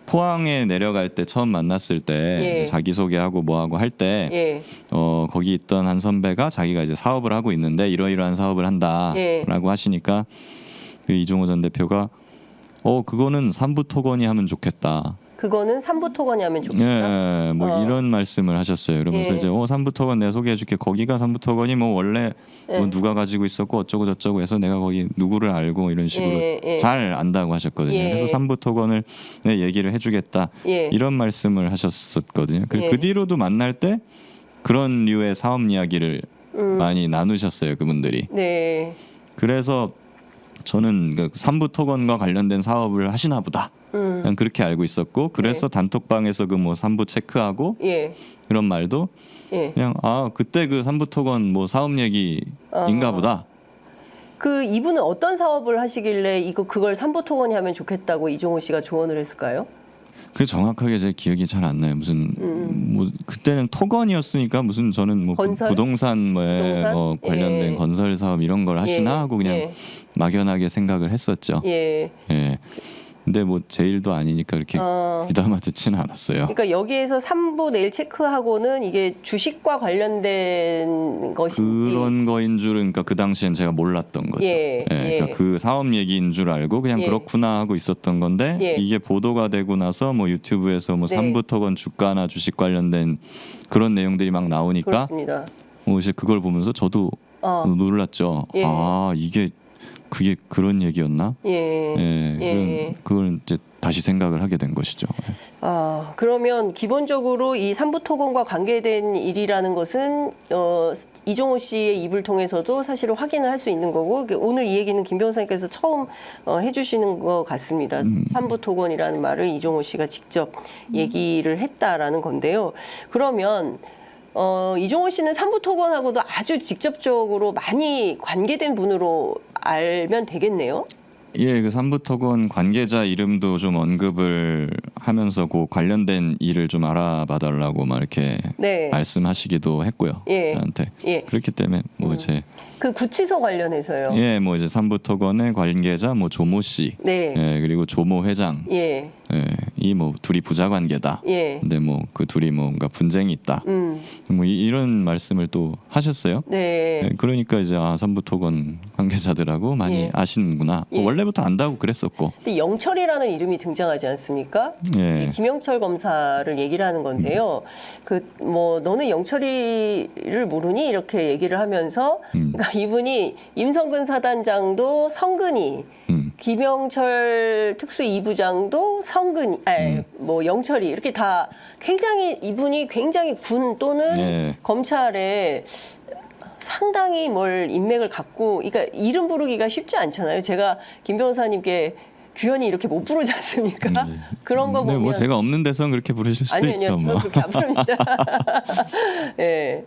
포항에 내려갈 때 처음 만났을 때 예. 이제 자기소개하고 뭐하고 할 때 예. 거기 있던 한 선배가 자기가 이제 사업을 하고 있는데 이러이러한 사업을 한다라고 예. 하시니까 그 이종호 전 대표가 그거는 삼부 토건이 하면 좋겠다. 그거는 3부 토건이 하면 좋겠다. 예, 뭐 이런 말씀을 하셨어요. 그러면서 예. 이제 삼부 토건 내가 소개해줄게. 거기가 삼부 토건이 뭐 원래 뭐 누가 가지고 있었고 어쩌고 저쩌고 해서 내가 거기 누구를 알고 이런 식으로 예. 잘 안다고 하셨거든요. 예. 그래서 삼부 토건을 내 얘기를 해주겠다. 예. 이런 말씀을 하셨었거든요. 예. 그 뒤로도 만날 때 그런 류의 사업 이야기를 많이 나누셨어요. 그분들이. 네. 그래서 저는 그 삼부 토건과 관련된 사업을 하시나 보다. 그냥 그렇게 알고 있었고 그래서 단톡방에서 그 뭐 삼부 체크하고 예. 그런 말도 예. 그냥 그때 그 삼부 토건 뭐 사업 얘기인가 보다. 그 이분은 어떤 사업을 하시길래 그걸 3부 토건이 하면 좋겠다고 이종호 씨가 조언을 했을까요? 그 정확하게 제 기억이 잘 안 나요. 무슨 뭐 그때는 토건이었으니까 무슨 저는 뭐 건설? 부동산 부동산? 관련된 예. 건설 사업 이런 걸 하시나 예. 하고 그냥 예. 막연하게 생각을 했었죠. 예. 예. 근데 뭐 제 일도 아니니까 그렇게 귀담아 듣지는 않았어요. 그러니까 여기에서 3부 내일 체크하고는 이게 주식과 관련된 것인지 그런 거인 줄은 그러니까 그 당시엔 제가 몰랐던 거죠. 예. 그러니까 그 사업 얘기인 줄 알고 그냥 예. 그렇구나 하고 있었던 건데 예. 이게 보도가 되고 나서 뭐 유튜브에서 뭐 네. 삼부 토건 주가나 주식 관련된 그런 내용들이 막 나오니까 그렇습니다. 이제 그걸 보면서 저도 놀랐죠. 예. 그게 그런 얘기였나? 예. 그걸 이제 다시 생각을 하게 된 것이죠. 그러면 기본적으로 이 3부 토건과 관계된 일이라는 것은 이종호 씨의 입을 통해서도 사실은 확인을 할 수 있는 거고 오늘 이 얘기는 김 변호사님께서 처음 해주시는 것 같습니다. 3부 토건이라는 말을 이종호 씨가 직접 얘기를 했다라는 건데요. 그러면 이종호 씨는 3부 토건하고도 아주 직접적으로 많이 관계된 분으로 알면 되겠네요. 예, 그 삼부 토건 관계자 이름도 좀 언급을 하면서 그 관련된 일을 좀 알아봐달라고 막 이렇게 네. 말씀하시기도 했고요. 예. 저한테. 예. 그렇기 때문에 뭐 이제 그 구치소 관련해서요. 뭐 이제 삼부 토건의 관계자 뭐 조모 씨, 네. 그리고 조모 회장, 예. 이 뭐 둘이 부자 관계다. 예. 근데 뭐 그 둘이 뭔가 분쟁이 있다. 뭐 이런 말씀을 또 하셨어요. 네. 네, 그러니까 이제 삼부토건 관계자들하고 많이 예. 아시는구나. 예. 원래부터 안다고 그랬었고. 근데 영철이라는 이름이 등장하지 않습니까? 예. 이 김영철 검사를 얘기를 하는 건데요. 그 뭐 너는 영철이를 모르니 이렇게 얘기를 하면서 그러니까 이분이 임성근 사단장도 성근이 김영철 특수 2부장도 성근이 뭐 영철이 이렇게 다 굉장히 이분이 굉장히 군 또는 예. 검찰에 상당히 뭘 인맥을 갖고, 그러니까 이름 부르기가 쉽지 않잖아요. 제가 김 변호사님께 규현이 이렇게 못 부르지 않습니까? 그런 거 근데 보면 뭐 제가 없는 데선 그렇게 부르실 수도 아니요, 있죠. 저는 뭐. 그렇게 안 부릅니다. 예.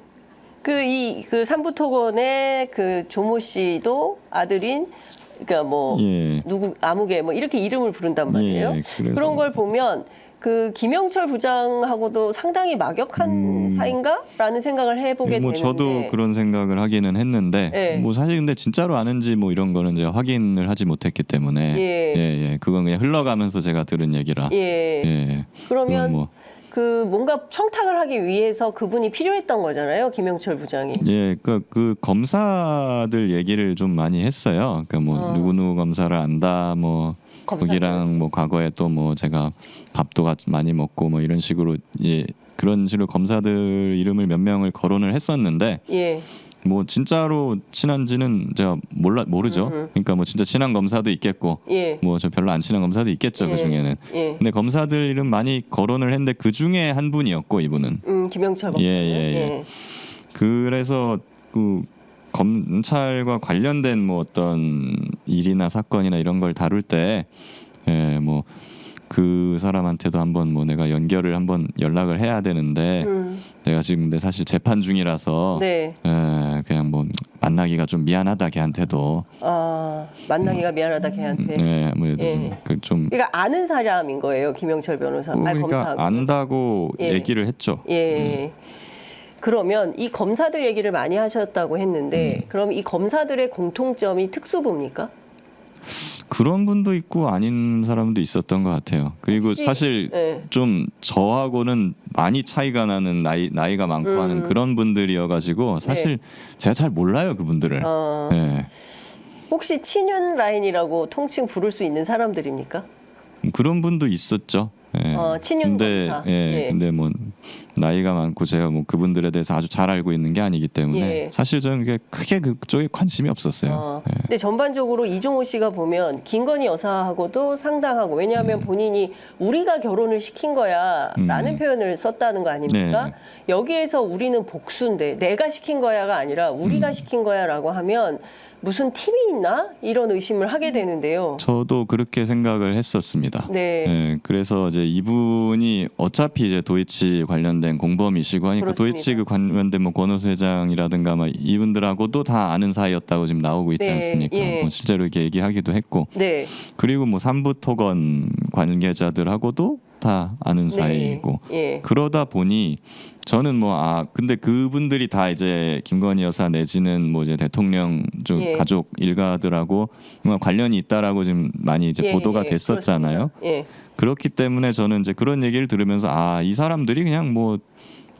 그 삼부토건의 그 조모 씨도 아들인, 그러니까 뭐 예. 누구 아무개 뭐 이렇게 이름을 부른단 말이에요. 예, 그래서- 그런 걸 보면 그 김영철 부장하고도 상당히 막역한 사이인가라는 생각을 해보게 뭐 되는데. 저도 그런 생각을 하기는 했는데 예. 뭐 사실 근데 진짜로 아는지 뭐 이런 거는 제가 확인을 하지 못했기 때문에 예. 예. 그건 그냥 흘러가면서 제가 들은 얘기라. 예. 예. 그러면 그건 뭐 그 뭔가 청탁을 하기 위해서 그분이 필요했던 거잖아요, 김영철 부장이. 예, 그 검사들 얘기를 좀 많이 했어요. 그러니까 뭐 누구 검사를 안다, 뭐 검사들. 거기랑 뭐 과거에 또 뭐 제가 밥도 같이 많이 먹고 뭐 이런 식으로 예 그런 식으로 검사들 이름을 몇 명을 거론을 했었는데 예. 뭐 진짜로 친한지는 제가 모르죠. 그러니까 뭐 진짜 친한 검사도 있겠고 예. 뭐 저 별로 안 친한 검사도 있겠죠. 예. 그 중에는. 예. 근데 검사들 이름 많이 거론을 했는데 그 중에 한 분이었고 이분은. 김영철 검사. 예. 그래서 그 검찰과 관련된 뭐 어떤 일이나 사건이나 이런 걸 다룰 때, 예, 뭐 그 사람한테도 한번 뭐 내가 한번 연락을 해야 되는데 내가 지금 근데 사실 재판 중이라서 네. 예, 그냥 뭐 만나기가 좀 미안하다 걔한테도. 만나기가 미안하다 걔한테. 네, 아무래도 예. 좀 그러니까 아는 사람인 거예요, 김영철 변호사. 그러니까 검사하고. 안다고 예. 얘기를 했죠. 예. 그러면 이 검사들 얘기를 많이 하셨다고 했는데, 그럼 이 검사들의 공통점이 특수부입니까? 그런 분도 있고 아닌 사람도 있었던 것 같아요. 그리고 혹시- 사실 예. 좀 저하고는 많이 차이가 나는 나이가 많고 하는 그런 분들이어가지고 사실 제가 잘 몰라요 그분들을. 예. 혹시 친윤 라인이라고 통칭 부를 수 있는 사람들입니까? 그런 분도 있었죠. 예. 친윤 근데 검사. 예, 예. 근데 뭐 나이가 많고 제가 뭐 그분들에 대해서 아주 잘 알고 있는 게 아니기 때문에 예. 사실 저는 크게 그쪽에 관심이 없었어요. 예. 근데 전반적으로 이종호 씨가 보면 김건희 여사하고도 상당하고, 왜냐하면 본인이 우리가 결혼을 시킨 거야라는 표현을 썼다는 거 아닙니까? 네. 여기에서 우리는 복수인데 내가 시킨 거야가 아니라 우리가 시킨 거야라고 하면 무슨 팀이 있나? 이런 의심을 하게 되는데요. 저도 그렇게 생각을 했었습니다. 네. 예, 그래서 이제 이분이 어차피 이제 도이치 관련된 공범이시고 하니까 그렇습니다. 도이치 그 관련된 뭐 권오수 회장이라든가 막 이분들하고도 다 아는 사이였다고 지금 나오고 있지 네, 않습니까? 예. 뭐 실제로 이렇게 얘기하기도 했고 네. 그리고 뭐 삼부토건 관계자들하고도 다 아는 사이이고 예. 그러다 보니 저는 근데 그분들이 다 이제 김건희 여사 내지는 뭐 이제 대통령 쪽 예. 가족 일가들하고 뭔가 관련이 있다라고 지금 많이 이제 보도가 됐었잖아요. 그렇습니다. 예. 그렇기 때문에 저는 이제 그런 얘기를 들으면서 이 사람들이 그냥 뭐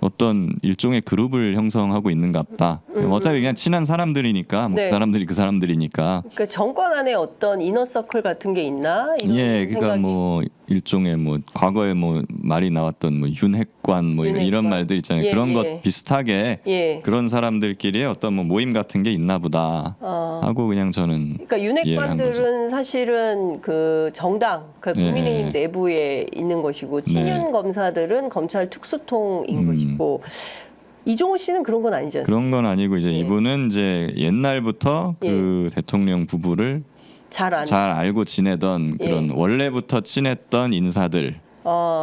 어떤 일종의 그룹을 형성하고 있는가 보다. 어차피 그냥 친한 사람들이니까 뭐 네. 그 사람들이 그 사람들이니까. 그러니까 정권 안에 어떤 이너서클 같은 게 있나? 이런 예, 그러니까 생각이. 뭐 일종의 뭐 과거에 뭐 말이 나왔던 뭐 윤핵관 뭐 이런 윤핵관. 말들 있잖아요. 예, 그런 예. 것 비슷하게 예. 그런 사람들끼리의 어떤 뭐 모임 같은 게 있나 보다 하고 그냥 저는 그러니까 이해를 한 거죠. 윤핵관들은 사실은 그 정당, 그 예. 국민의힘 내부에 있는 것이고, 친윤 네. 검사들은 검찰 특수통인 음. 것이고, 이종호 씨는 그런 건 아니지 않습니까? 그런 건 아니고 이제 예. 이분은 이제 옛날부터 그 대통령 부부를 잘 알고 지내던 그런 원래부터 친했던 인사들,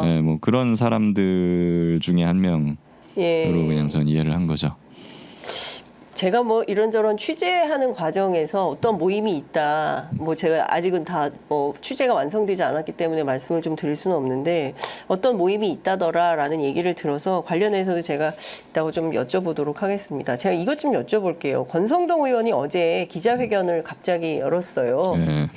예, 뭐 그런 사람들 중에 한 명으로 그냥 전 이해를 한 거죠. 제가 뭐 이런저런 취재하는 과정에서 어떤 모임이 있다, 뭐 제가 아직은 다 뭐 취재가 완성되지 않았기 때문에 말씀을 좀 드릴 수는 없는데, 어떤 모임이 있다더라라는 얘기를 들어서 관련해서도 제가 이따가 좀 여쭤보도록 하겠습니다. 제가 이것 좀 여쭤볼게요. 권성동 의원이 어제 기자회견을 갑자기 열었어요. 예.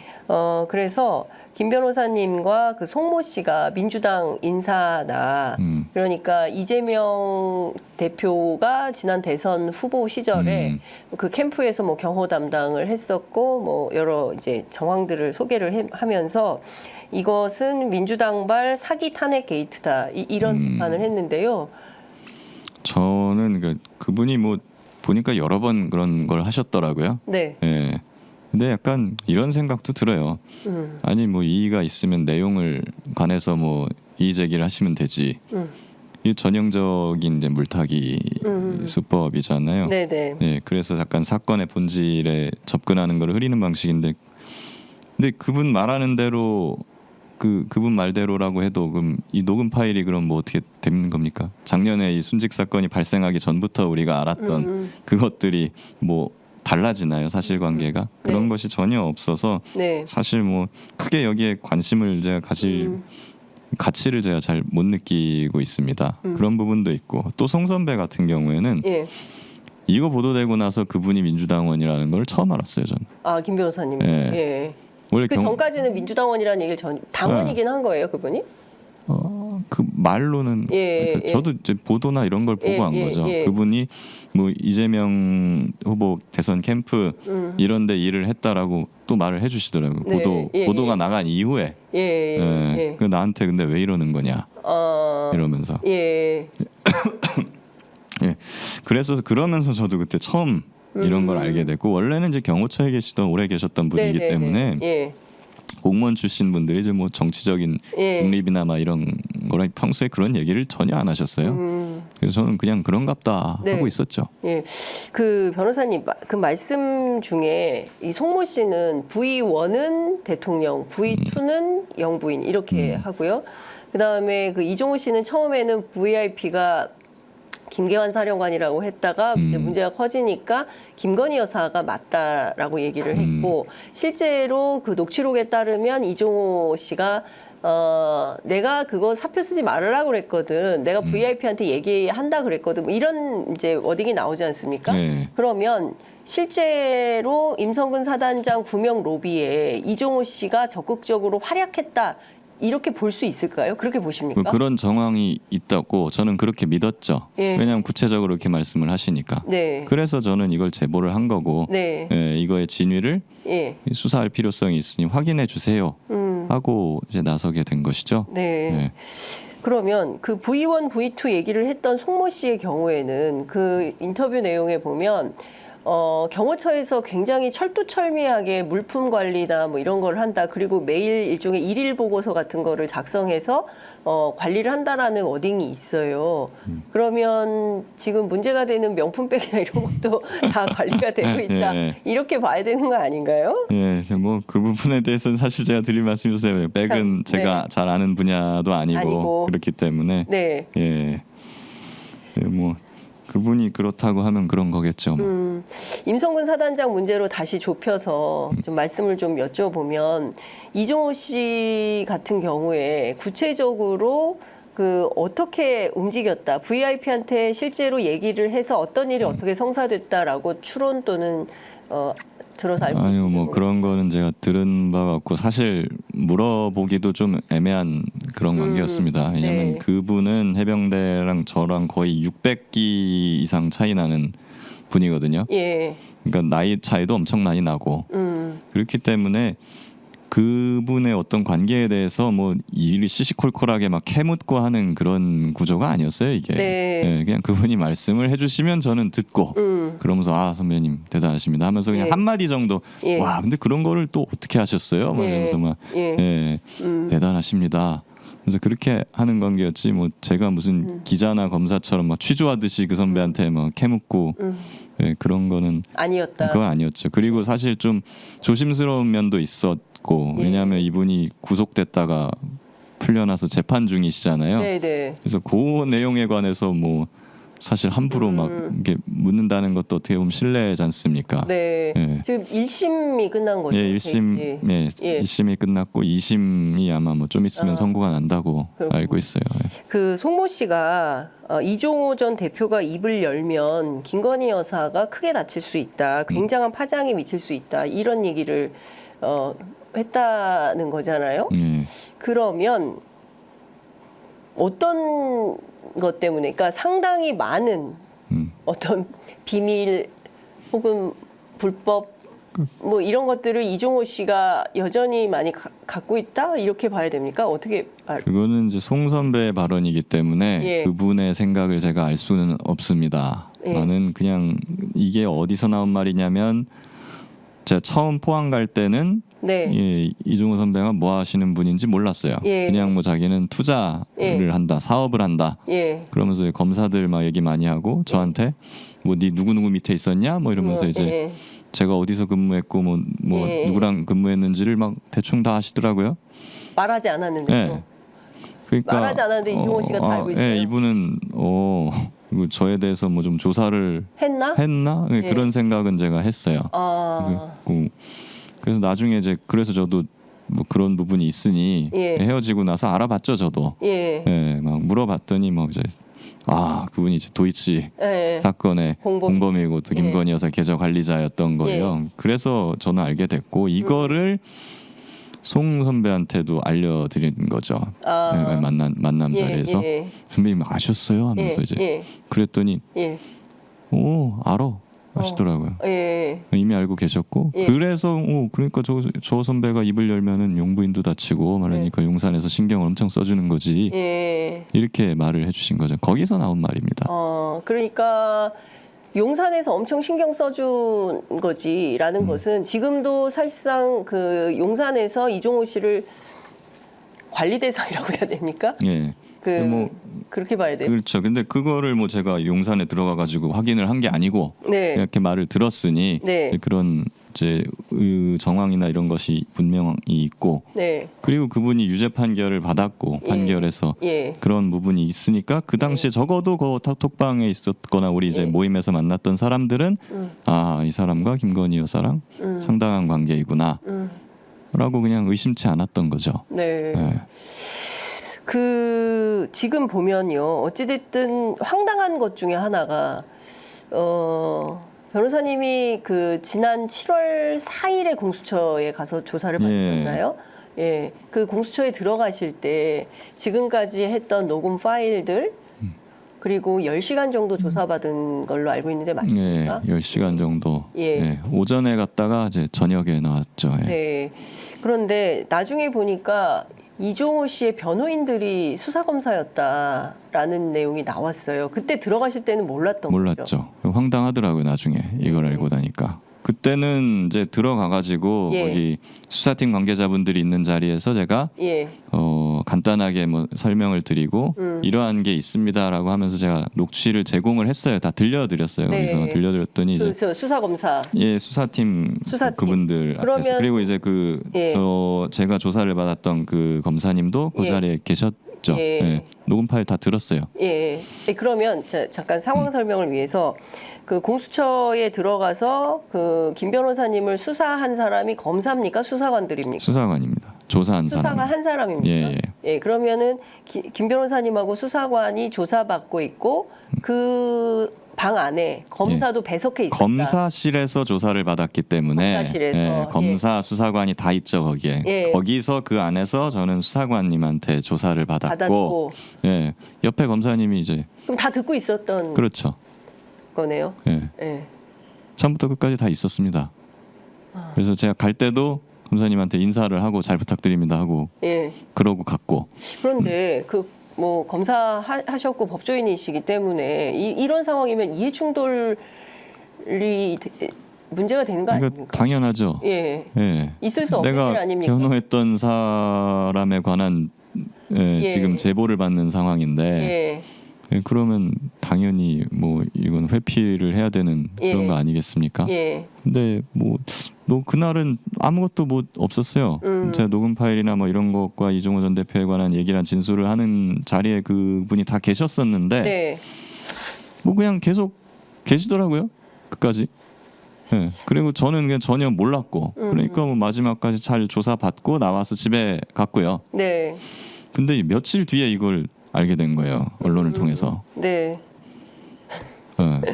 그래서 김 변호사님과 그 송모 씨가 민주당 인사다. 그러니까 이재명 대표가 지난 대선 후보 시절에 그 캠프에서 뭐 경호 담당을 했었고 뭐 여러 이제 정황들을 소개를 하면서 이것은 민주당발 사기 탄핵 게이트다. 이런 비판을 했는데요. 저는 그분이 뭐 보니까 여러 번 그런 걸 하셨더라고요. 네. 예. 근데 약간 이런 생각도 들어요. 아니 뭐 이의가 있으면 내용을 관해서 뭐 이의 제기를 하시면 되지. 이 전형적인 이제 물타기 수법이잖아요. 네네. 예, 그래서 약간 사건의 본질에 접근하는 걸 흐리는 방식인데, 근데 그분 말하는 대로 그분 말대로라고 해도 그럼 이 녹음 파일이 그럼 뭐 어떻게 되는 겁니까? 작년에 이 순직 사건이 발생하기 전부터 우리가 알았던 그것들이 뭐 달라지나요? 사실관계가 그런 것이 전혀 없어서 네. 사실 뭐 크게 여기에 관심을 제가 가질 가치를 제가 잘 못 느끼고 있습니다. 그런 부분도 있고 또 송 선배 같은 경우에는 예. 이거 보도되고 나서 그분이 민주당원이라는 걸 처음 알았어요, 저는. 아, 김 변호사님. 예. 예. 원래 그 전까지는 민주당원이라는 얘기를 당원이긴 한 거예요, 그분이? 그 말로는 그러니까 저도 이제 보도나 이런 걸 보고 한 거죠. 그분이 뭐 이재명 후보 대선 캠프 이런데 일을 했다라고 또 말을 해주시더라고요. 보도가 나간 이후에 그 나한테 근데 왜 이러는 거냐 이러면서. 예. 예. 그래서 그러면서 저도 그때 처음 이런 걸 알게 됐고 원래는 이제 경호처에 오래 계셨던 분이기 때문에. 예. 공무원 출신 분들이 이제 뭐 정치적인 중립이나 막 이런 거랑 평소에 그런 얘기를 전혀 안 하셨어요. 그래서 저는 그냥 그런갑다 하고 있었죠. 예, 그 변호사님 그 말씀 중에 이 송모 씨는 V1은 대통령, V2는 영부인 이렇게 하고요. 그 다음에 그 이종호 씨는 처음에는 VIP가 김계환 사령관이라고 했다가 이제 문제가 커지니까 김건희 여사가 맞다라고 얘기를 했고 실제로 그 녹취록에 따르면 이종호 씨가 내가 그거 사표 쓰지 말으라고 그랬거든. 내가 VIP한테 얘기한다 그랬거든. 뭐 이런 이제 워딩이 나오지 않습니까? 네. 그러면 실제로 임성근 사단장 구명 로비에 이종호 씨가 적극적으로 활약했다. 이렇게 볼 수 있을까요? 그렇게 보십니까? 그런 정황이 있다고 저는 그렇게 믿었죠. 예. 왜냐하면 구체적으로 이렇게 말씀을 하시니까. 네. 그래서 저는 이걸 제보를 한 거고 네. 이거의 진위를 수사할 필요성이 있으니 확인해 주세요 하고 이제 나서게 된 것이죠. 네. 네. 그러면 그 V1, V2 얘기를 했던 송모 씨의 경우에는 그 인터뷰 내용에 보면 경호처에서 굉장히 철두철미하게 물품 관리나 뭐 이런 걸 한다. 그리고 매일 일종의 일일 보고서 같은 거를 작성해서 관리를 한다라는 워딩이 있어요. 그러면 지금 문제가 되는 명품백이나 이런 것도 다 관리가 되고 있다. 이렇게 봐야 되는 거 아닌가요? 예, 뭐 그 부분에 대해서는 사실 제가 드릴 말씀이 없어요. 백은 제가 잘 아는 분야도 아니고 그렇기 때문에 네. 예, 뭐 그분이 그렇다고 하면 그런 거겠죠. 임성근 사단장 문제로 다시 좁혀서 좀 말씀을 좀 여쭤보면 이종호 씨 같은 경우에 구체적으로 그 어떻게 움직였다, VIP한테 실제로 얘기를 해서 어떤 일이 어떻게 성사됐다라고 추론 또는 들어서 알고 아니요, 뭐 건가요? 그런 거는 제가 들은 바가 없고 사실 물어보기도 좀 애매한 그런 관계였습니다. 왜냐하면 네. 그분은 해병대랑 저랑 거의 600기 이상 차이 나는 분이거든요. 예. 그러니까 나이 차이도 엄청 많이 나고 그렇기 때문에 그분의 어떤 관계에 대해서 뭐 일이 시시콜콜하게 막 캐묻고 하는 그런 구조가 아니었어요, 이게. 네. 그냥 그분이 말씀을 해주시면 저는 듣고 그러면서 아 선배님 대단하십니다 하면서 그냥 한마디 정도 와 근데 그런 거를 또 어떻게 하셨어요? 막 이러면서 막 대단하십니다. 그래서 그렇게 하는 관계였지 뭐 제가 무슨 기자나 검사처럼 막 취조하듯이 그 선배한테 막 캐묻고 그런 거는 아니었다. 그거 아니었죠. 그리고 사실 좀 조심스러운 면도 있었고 왜냐하면 이분이 구속됐다가 풀려나서 재판 중이시잖아요. 네네. 그래서 그 내용에 관해서 뭐 사실 함부로 막 이렇게 묻는다는 것도 어떻게 보면 실례지 않습니까? 네. 예. 지금 1심이 끝난 거죠. 예, 1심, 케이스. 1심이 끝났고 2심이 아마 뭐 좀 있으면 선고가 난다고 그렇구나. 알고 있어요. 그 송모 씨가 이종호 전 대표가 입을 열면 김건희 여사가 크게 다칠 수 있다. 굉장한 파장이 미칠 수 있다. 이런 얘기를 했다는 거잖아요. 예. 그러면 어떤 것 때문에, 그러니까 상당히 많은 어떤 비밀 혹은 불법 뭐 이런 것들을 이종호 씨가 여전히 많이 갖고 있다 이렇게 봐야 됩니까? 어떻게 그거는 이제 송 선배의 발언이기 때문에 예. 그분의 생각을 제가 알 수는 없습니다. 예. 나는 그냥 이게 어디서 나온 말이냐면 제가 처음 포항 갈 때는 네. 예, 이종호 선배가 뭐 하시는 분인지 몰랐어요. 예. 그냥 뭐 자기는 투자를 예. 한다, 사업을 한다. 예. 그러면서 검사들 막 얘기 많이 하고 저한테 뭐 네 누구 밑에 있었냐 뭐 이러면서 이제 예. 제가 어디서 근무했고 뭐 예. 누구랑 근무했는지를 막 대충 다 하시더라고요. 말하지 않았는데. 예. 그러니까 말하지 않았는데 이종호 씨가 다 알고 있어요. 예, 이분은 이거 저에 대해서 뭐 좀 조사를 했나? 예, 예. 그런 생각은 제가 했어요. 그래서 나중에 이제 그래서 저도 뭐 그런 부분이 있으니 예. 헤어지고 나서 알아봤죠 저도. 예. 예, 막 물어봤더니 뭐 이제 그분이 이제 도이치 예. 사건의 공범이고 또 예. 김건희 여사 계좌 관리자였던 거예요. 그래서 저는 알게 됐고 이거를 송 선배한테도 알려드린 거죠. 네, 만남 자리에서 예. 선배님 아셨어요? 하면서 이제 예. 그랬더니 예. 오 알아 하시더라고요. 예. 이미 알고 계셨고 예. 그래서 그러니까 저 선배가 입을 열면은 용부인도 다치고 말하니까 용산에서 신경을 엄청 써주는 거지. 예. 이렇게 말을 해주신 거죠. 거기서 나온 말입니다. 그러니까 용산에서 엄청 신경 써준 거지라는 것은 지금도 사실상 그 용산에서 이종호 씨를 관리 대상이라고 해야 됩니까? 예. 그렇게 봐야 돼요. 그렇죠. 근데 그거를 뭐 제가 용산에 들어가 가지고 확인을 한 게 아니고 네. 이렇게 말을 들었으니 네. 그런 이제 정황이나 이런 것이 분명히 있고 네. 그리고 그분이 유죄 판결을 받았고 판결에서 그런 부분이 있으니까 그 당시에 적어도 그 톡방에 있었거나 우리 이제 모임에서 만났던 사람들은 이 사람과 김건희 여사랑 상당한 관계이구나 라고 그냥 의심치 않았던 거죠. 네. 네. 지금 보면요, 어찌됐든 황당한 것 중에 하나가 변호사님이 지난 7월 4일에 공수처에 가서 조사를 받으셨나요? 예. 그 공수처에 들어가실 때 지금까지 했던 녹음 파일들 그리고 10시간 정도 조사받은 걸로 알고 있는데 맞습니까? 예, 10시간 정도. 오전에 갔다가 이제 저녁에 나왔죠. 네. 그런데 나중에 보니까 이종호 씨의 변호인들이 수사검사였다라는 내용이 나왔어요. 그때 들어가실 때는 몰랐죠. 몰랐죠. 황당하더라고요. 나중에 이걸 알고 나니까. 그때는 이제 들어가가지고 거기 수사팀 관계자분들이 있는 자리에서 제가 간단하게 뭐 설명을 드리고 이러한 게 있습니다라고 하면서 제가 녹취를 제공을 했어요. 다 들려드렸어요. 거기서 들려드렸더니 이제 수사검사 수사팀 그분들 그러면, 앞에서 그리고 이제 제가 조사를 받았던 그 검사님도 그 자리에 계셨죠. 녹음 파일 다 들었어요. 그러면 잠깐 상황 설명을 위해서 그 공수처에 들어가서 김 변호사님을 수사한 사람이 검사입니까? 수사관들입니까? 수사관입니다. 조사한 사람. 수사관 한 사람입니까? 그러면은 김 변호사님하고 수사관이 조사받고 있고 그 방 안에 검사도 배석해 있었다. 검사실에서 조사를 받았기 때문에 검사실에서. 검사 수사관이 다 있죠 거기에. 거기서 그 안에서 저는 수사관님한테 조사를 받았고 옆에 검사님이 이제 그럼 다 듣고 있었던 그렇죠. 거네요. 처음부터 끝까지 다 있었습니다. 그래서 제가 갈 때도 검사님한테 인사를 하고 잘 부탁드립니다 하고 그러고 갔고. 그런데 뭐 검사하셨고 법조인이시기 때문에 이런 상황이면 이해 충돌이 문제가 되는 거 아닙니까? 당연하죠. 있을 수 없는 일 내가 아닙니까? 변호했던 사람에 관한 지금 제보를 받는 상황인데 그러면 당연히 뭐 이건 회피를 해야 되는 그런 거 아니겠습니까? 근데 뭐 그날은 아무것도 뭐 없었어요. 제가 녹음 파일이나 뭐 이런 것과 이종호 전 대표에 관한 얘기란 진술을 하는 자리에 그분이 다 계셨었는데 뭐 그냥 계속 계시더라고요. 끝까지. 그리고 저는 그냥 전혀 몰랐고 그러니까 뭐 마지막까지 잘 조사받고 나와서 집에 갔고요. 근데 며칠 뒤에 이걸 알게 된 거예요. 언론을 통해서.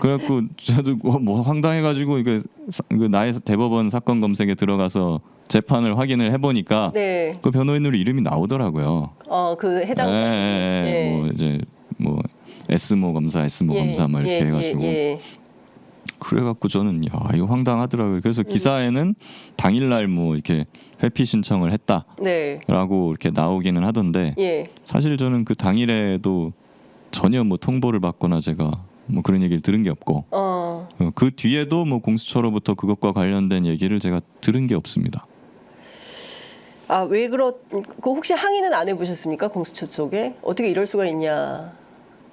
그래갖고 저도 뭐 황당해가지고 이게 그 나의 대법원 사건 검색에 들어가서 재판을 확인을 해보니까 네. 그 변호인으로 이름이 나오더라고요. 그 해당. 예. 뭐 이제 뭐 S모 검사, S모 검사 막 이렇게 해가지고. 그래갖고 저는 야 이거 황당하더라고요. 그래서 기사에는 당일날 뭐 이렇게 회피 신청을 했다라고 네. 이렇게 나오기는 하던데 사실 저는 그 당일에도 전혀 뭐 통보를 받거나 제가 뭐 그런 얘기를 들은 게 없고 그 뒤에도 뭐 공수처로부터 그것과 관련된 얘기를 제가 들은 게 없습니다. 왜 그 혹시 항의는 안 해보셨습니까? 공수처 쪽에 어떻게 이럴 수가 있냐?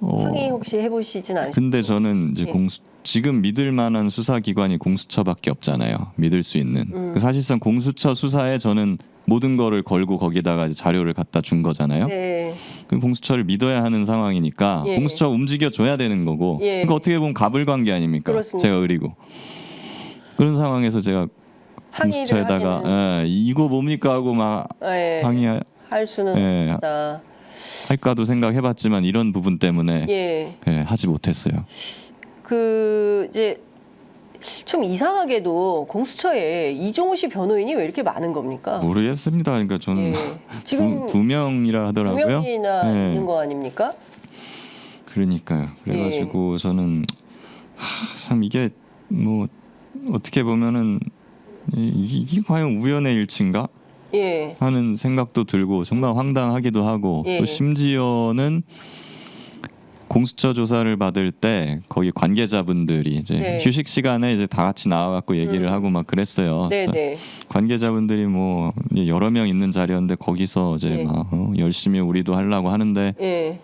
항의 혹시 해보시진 않으셨어요? 근데 저는 이제 지금 믿을 만한 수사기관이 공수처밖에 없잖아요. 믿을 수 있는. 사실상 공수처 수사에 저는 모든 거를 걸고 거기다가 이제 자료를 갖다 준 거잖아요. 네. 그 공수처를 믿어야 하는 상황이니까 공수처 움직여 줘야 되는 거고. 그러니까 어떻게 보면 가불관계 아닙니까? 그렇습니다. 제가 의리고. 그런 상황에서 제가 공수처에다가 이거 뭡니까 하고 막 항의할 수는 없다. 할까도 생각해봤지만 이런 부분 때문에 하지 못했어요. 이제 좀 이상하게도 공수처에 이종호 씨 변호인이 왜 이렇게 많은 겁니까? 모르겠습니다. 그러니까 저는 지금 두 명이라 하더라고요. 2명이나 있는 거 아닙니까? 그러니까요. 그래가지고 저는 참 이게 뭐 어떻게 보면은 이게 과연 우연의 일치인가 하는 생각도 들고 정말 황당하기도 하고 또 심지어는 공수처 조사를 받을 때 거기 관계자분들이 이제 휴식 시간에 이제 다 같이 나와갖고 얘기를 하고 막 그랬어요. 관계자분들이 뭐 여러 명 있는 자리였는데 거기서 이제 막 열심히 우리도 하려고 하는데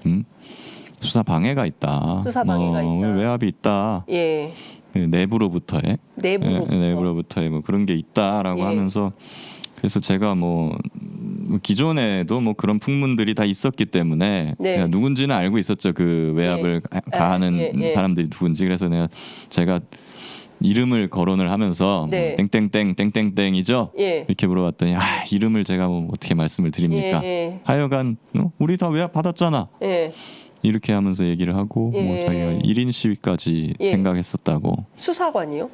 수사 방해가 있다. 수사 방해가 있다. 외압이 있다. 내부로부터의 뭐 그런 게 있다라고 하면서 그래서 제가 뭐 기존에도 뭐 그런 풍문들이 다 있었기 때문에 내가 누군지는 알고 있었죠. 그 외압을 가하는 사람들이 누군지. 그래서 제가 이름을 거론을 하면서 뭐 땡땡땡 땡땡땡이죠. 이렇게 물어봤더니 이름을 제가 뭐 어떻게 말씀을 드립니까? 하여간 우리 다 외압 받았잖아. 이렇게 하면서 얘기를 하고 뭐 자기가 1인 시위까지 생각했었다고. 수사관이요?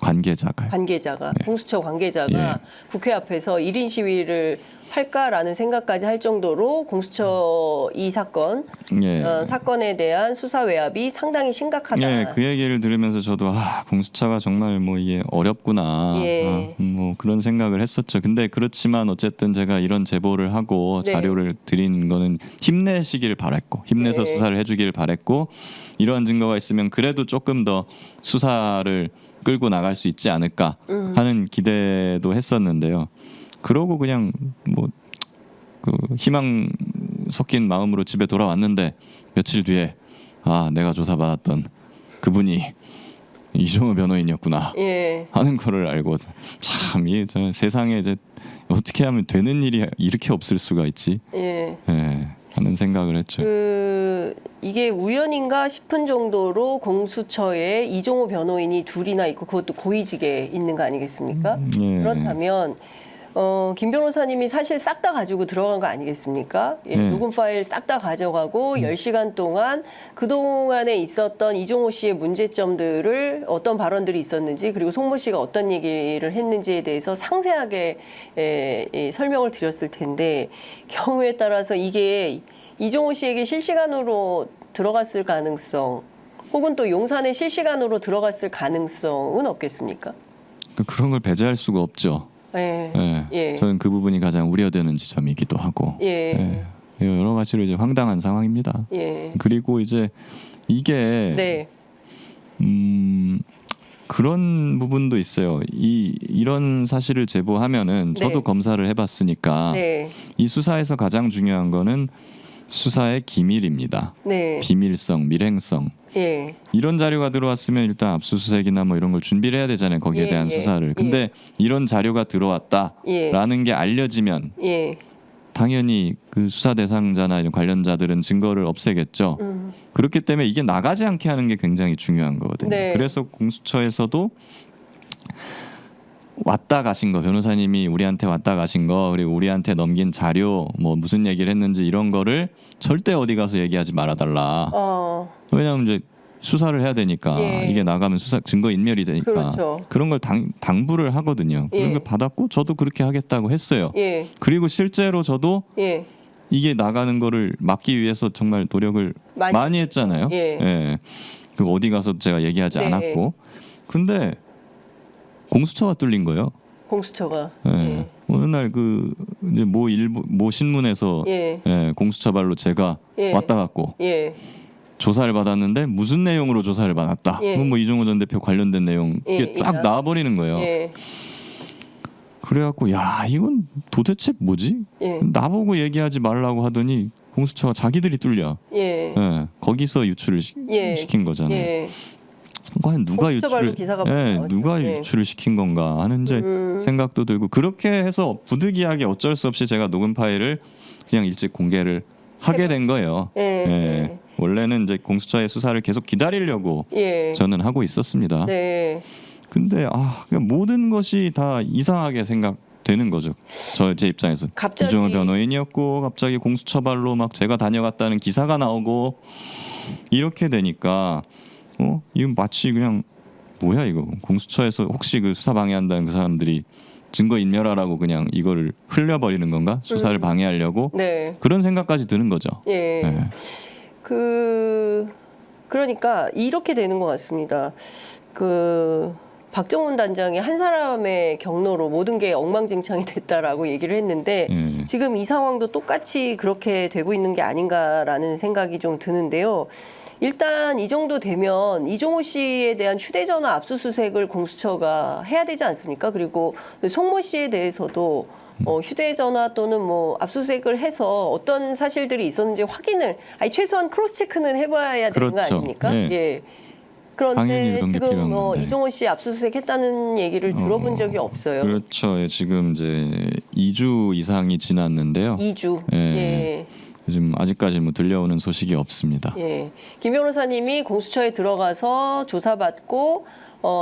관계자가 공수처 관계자가 국회 앞에서 1인 시위를 할까라는 생각까지 할 정도로 공수처 이 사건 사건에 대한 수사 외압이 상당히 심각하다. 그 얘기를 들으면서 저도 공수처가 정말 뭐 이게 어렵구나 뭐 그런 생각을 했었죠. 근데 그렇지만 어쨌든 제가 이런 제보를 하고 자료를 드린 거는 힘내시길 바랬고 힘내서 수사를 해주길 바랬고 이러한 증거가 있으면 그래도 조금 더 수사를 끌고 나갈 수 있지 않을까 하는 기대도 했었는데요. 그러고 그냥 뭐 그 희망 섞인 마음으로 집에 돌아왔는데 며칠 뒤에 내가 조사받았던 그분이 이종호 변호인이었구나 하는 거를 알고 참 이 세상에 이제 어떻게 하면 되는 일이 이렇게 없을 수가 있지 하는 생각을 했죠. 이게 우연인가 싶은 정도로 공수처에 이종호 변호인이 둘이나 있고 그것도 고위직에 있는 거 아니겠습니까? 그렇다면 김 변호사님이 사실 싹 다 가지고 들어간 거 아니겠습니까? 녹음 파일 싹 다 가져가고 10시간 동안 그동안에 있었던 이종호 씨의 문제점들을 어떤 발언들이 있었는지 그리고 송모 씨가 어떤 얘기를 했는지에 대해서 상세하게 설명을 드렸을 텐데 경우에 따라서 이게 이종호 씨에게 실시간으로 들어갔을 가능성 혹은 또 용산에 실시간으로 들어갔을 가능성은 없겠습니까? 그런 걸 배제할 수가 없죠. 저는 그 부분이 가장 우려되는 지점이기도 하고 여러 가지로 이제 황당한 상황입니다. 그리고 이제 이게 그런 부분도 있어요. 이런 사실을 제보하면은 저도 검사를 해봤으니까 이 수사에서 가장 중요한 거는 수사의 기밀입니다. 비밀성, 밀행성. 이런 자료가 들어왔으면 일단 압수수색이나 뭐 이런 걸 준비를 해야 되잖아요. 거기에 대한 수사를. 근데 이런 자료가 들어왔다라는 게 알려지면 당연히 그 수사 대상자나 이런 관련자들은 증거를 없애겠죠. 그렇기 때문에 이게 나가지 않게 하는 게 굉장히 중요한 거거든요. 그래서 공수처에서도 왔다 가신 거, 변호사님이 우리한테 왔다 가신 거, 그리고 우리한테 넘긴 자료, 뭐 무슨 얘기를 했는지 이런 거를 절대 어디 가서 얘기하지 말아달라. 왜냐하면 이제 수사를 해야 되니까 예. 이게 나가면 수사 증거 인멸이 되니까 그렇죠. 그런 걸 당부를 하거든요. 예. 그런 걸 받았고 저도 그렇게 하겠다고 했어요. 예. 그리고 실제로 저도 예. 이게 나가는 거를 막기 위해서 정말 노력을 많이 했잖아요. 예. 그 어디 가서 제가 얘기하지 네. 않았고, 근데 공수처가 뚫린 거예요. 공수처가. 예. 예. 어느 날 그 이제 모 신문에서 예. 공수처 발로 제가 예. 왔다 갔고 예. 조사를 받았는데 무슨 내용으로 조사를 받았다. 예. 그건 뭐 이종호 전 대표 관련된 내용 예, 이게 쫙 있다. 나와버리는 거예요. 예. 그래갖고 야 이건 도대체 뭐지? 예. 나보고 얘기하지 말라고 하더니 공수처가 자기들이 뚫려. 예. 거기서 유출을 예. 시킨 거잖아요. 예. 과연 누가 공수처 발로 유출을 기사가 나왔죠. 누가 예. 유출을 시킨 건가 하는 이제 생각도 들고 그렇게 해서 부득이하게 어쩔 수 없이 제가 녹음 파일을 그냥 일찍 공개를 하게 된 거예요. 예. 원래는 이제 공수처의 수사를 계속 기다리려고 예. 저는 하고 있었습니다. 네. 근데 그냥 모든 것이 다 이상하게 생각되는 거죠. 제 입장에서. 갑자기- 이종호 변호인이었고 갑자기 공수처 발로 막 제가 다녀갔다는 기사가 나오고 이렇게 되니까 이건 마치 그냥 뭐야 이거 공수처에서 혹시 그 수사 방해한다는 그 사람들이 증거 인멸하라고 그냥 이거를 흘려버리는 건가? 수사를 방해하려고 네. 그런 생각까지 드는 거죠. 예. 네. 그러니까 이렇게 되는 것 같습니다. 박정훈 단장이 한 사람의 경로로 모든 게 엉망진창이 됐다라고 얘기를 했는데 예. 지금 이 상황도 똑같이 그렇게 되고 있는 게 아닌가라는 생각이 좀 드는데요. 일단 이 정도 되면 이종호 씨에 대한 휴대전화 압수수색을 공수처가 해야 되지 않습니까? 그리고 송모 씨에 대해서도 휴대전화 또는 뭐 압수수색을 해서 어떤 사실들이 있었는지 확인을 최소한 크로스 체크는 해봐야 되는 거 그렇죠. 아닙니까? 예. 예. 당연히 그런데 그런 게 지금 필요한 건데. 이종호 씨 압수수색 했다는 얘기를 들어본 적이 없어요. 그렇죠. 지금 이제 2주 이상이 지났는데요. 2주. 예. 예. 지금 아직까지 뭐 들려오는 소식이 없습니다. 예. 김 변호사님이 공수처에 들어가서 조사받고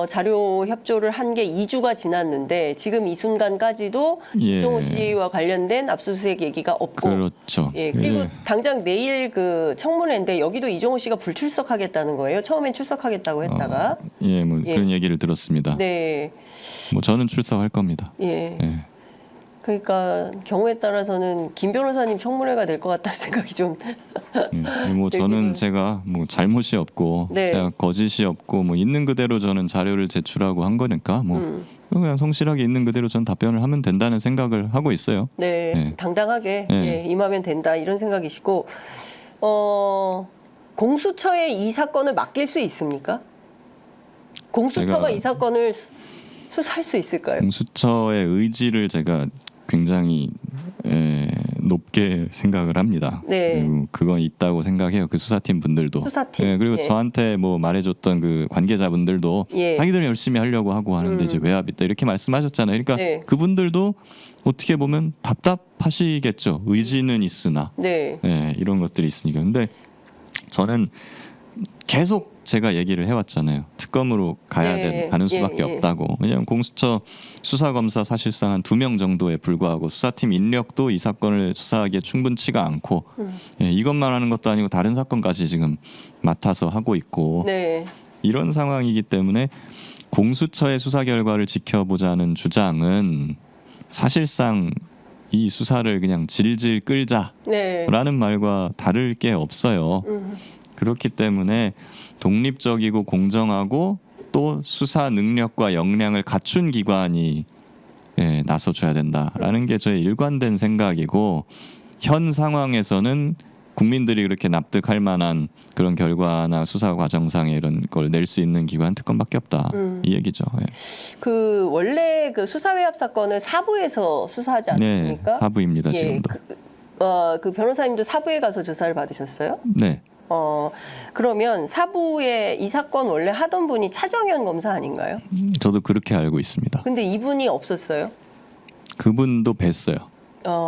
자료 협조를 한 게 2주가 지났는데 지금 이 순간까지도 예. 이종호 씨와 관련된 압수수색 얘기가 없고 그렇죠. 예, 그리고 예. 당장 내일 그 청문회인데 여기도 이종호 씨가 불출석하겠다는 거예요. 처음엔 출석하겠다고 했다가 뭐 예. 그런 얘기를 들었습니다. 네. 뭐 저는 출석할 겁니다. 예. 예. 그러니까 경우에 따라서는 김 변호사님 청문회가 될 것 같다는 생각이 좀 뭐 저는 되기도- 제가 뭐 잘못이 없고 네. 제가 거짓이 없고 뭐 있는 그대로 저는 자료를 제출하고 한 거니까 뭐 그냥 성실하게 있는 그대로 전 답변을 하면 된다는 생각을 하고 있어요. 네, 네. 당당하게 네. 임하면 된다 이런 생각이시고 공수처에 이 사건을 맡길 수 있습니까? 공수처가 제가- 이 사건을 수사할 수 있을까요? 공수처의 의지를 제가 굉장히 높게 생각을 합니다. 네. 그리고 그건 있다고 생각해요. 그 수사팀 분들도. 수사팀. 그리고 예. 저한테 뭐 말해줬던 그 관계자분들도 예. 자기들이 열심히 하려고 하고 하는데 이제 외압 있다 이렇게 말씀하셨잖아요. 그러니까 네. 그분들도 어떻게 보면 답답하시겠죠. 의지는 있으나 네, 이런 것들이 있으니까. 근데 저는 계속 제가 얘기를 해왔잖아요. 특검으로 가는 수밖에 없다고. 왜냐하면 공수처 수사검사 사실상 한 2명 정도에 불과하고 수사팀 인력도 이 사건을 수사하기에 충분치가 않고 이것만 하는 것도 아니고 다른 사건까지 지금 맡아서 하고 있고 네, 이런 상황이기 때문에 공수처의 수사 결과를 지켜보자는 주장은 사실상 이 수사를 그냥 질질 끌자라는 네. 말과 다를 게 없어요. 그렇기 때문에 독립적이고 공정하고 또 수사 능력과 역량을 갖춘 기관이 나서줘야 된다라는 게 저의 일관된 생각이고 현 상황에서는 국민들이 그렇게 납득할 만한 그런 결과나 수사 과정상에 이런 걸 낼 수 있는 기관 특검밖에 없다 이 얘기죠. 그 원래 그 수사외압 사건을 사부에서 수사하지 않습니까? 네, 사부입니다 예, 지금도. 그 변호사님도 사부에 가서 조사를 받으셨어요? 네, 그러면 사부에 이 사건 원래 하던 분이 차정현 검사 아닌가요? 저도 그렇게 알고 있습니다. 근데 이분이 없었어요? 그분도 뵀어요.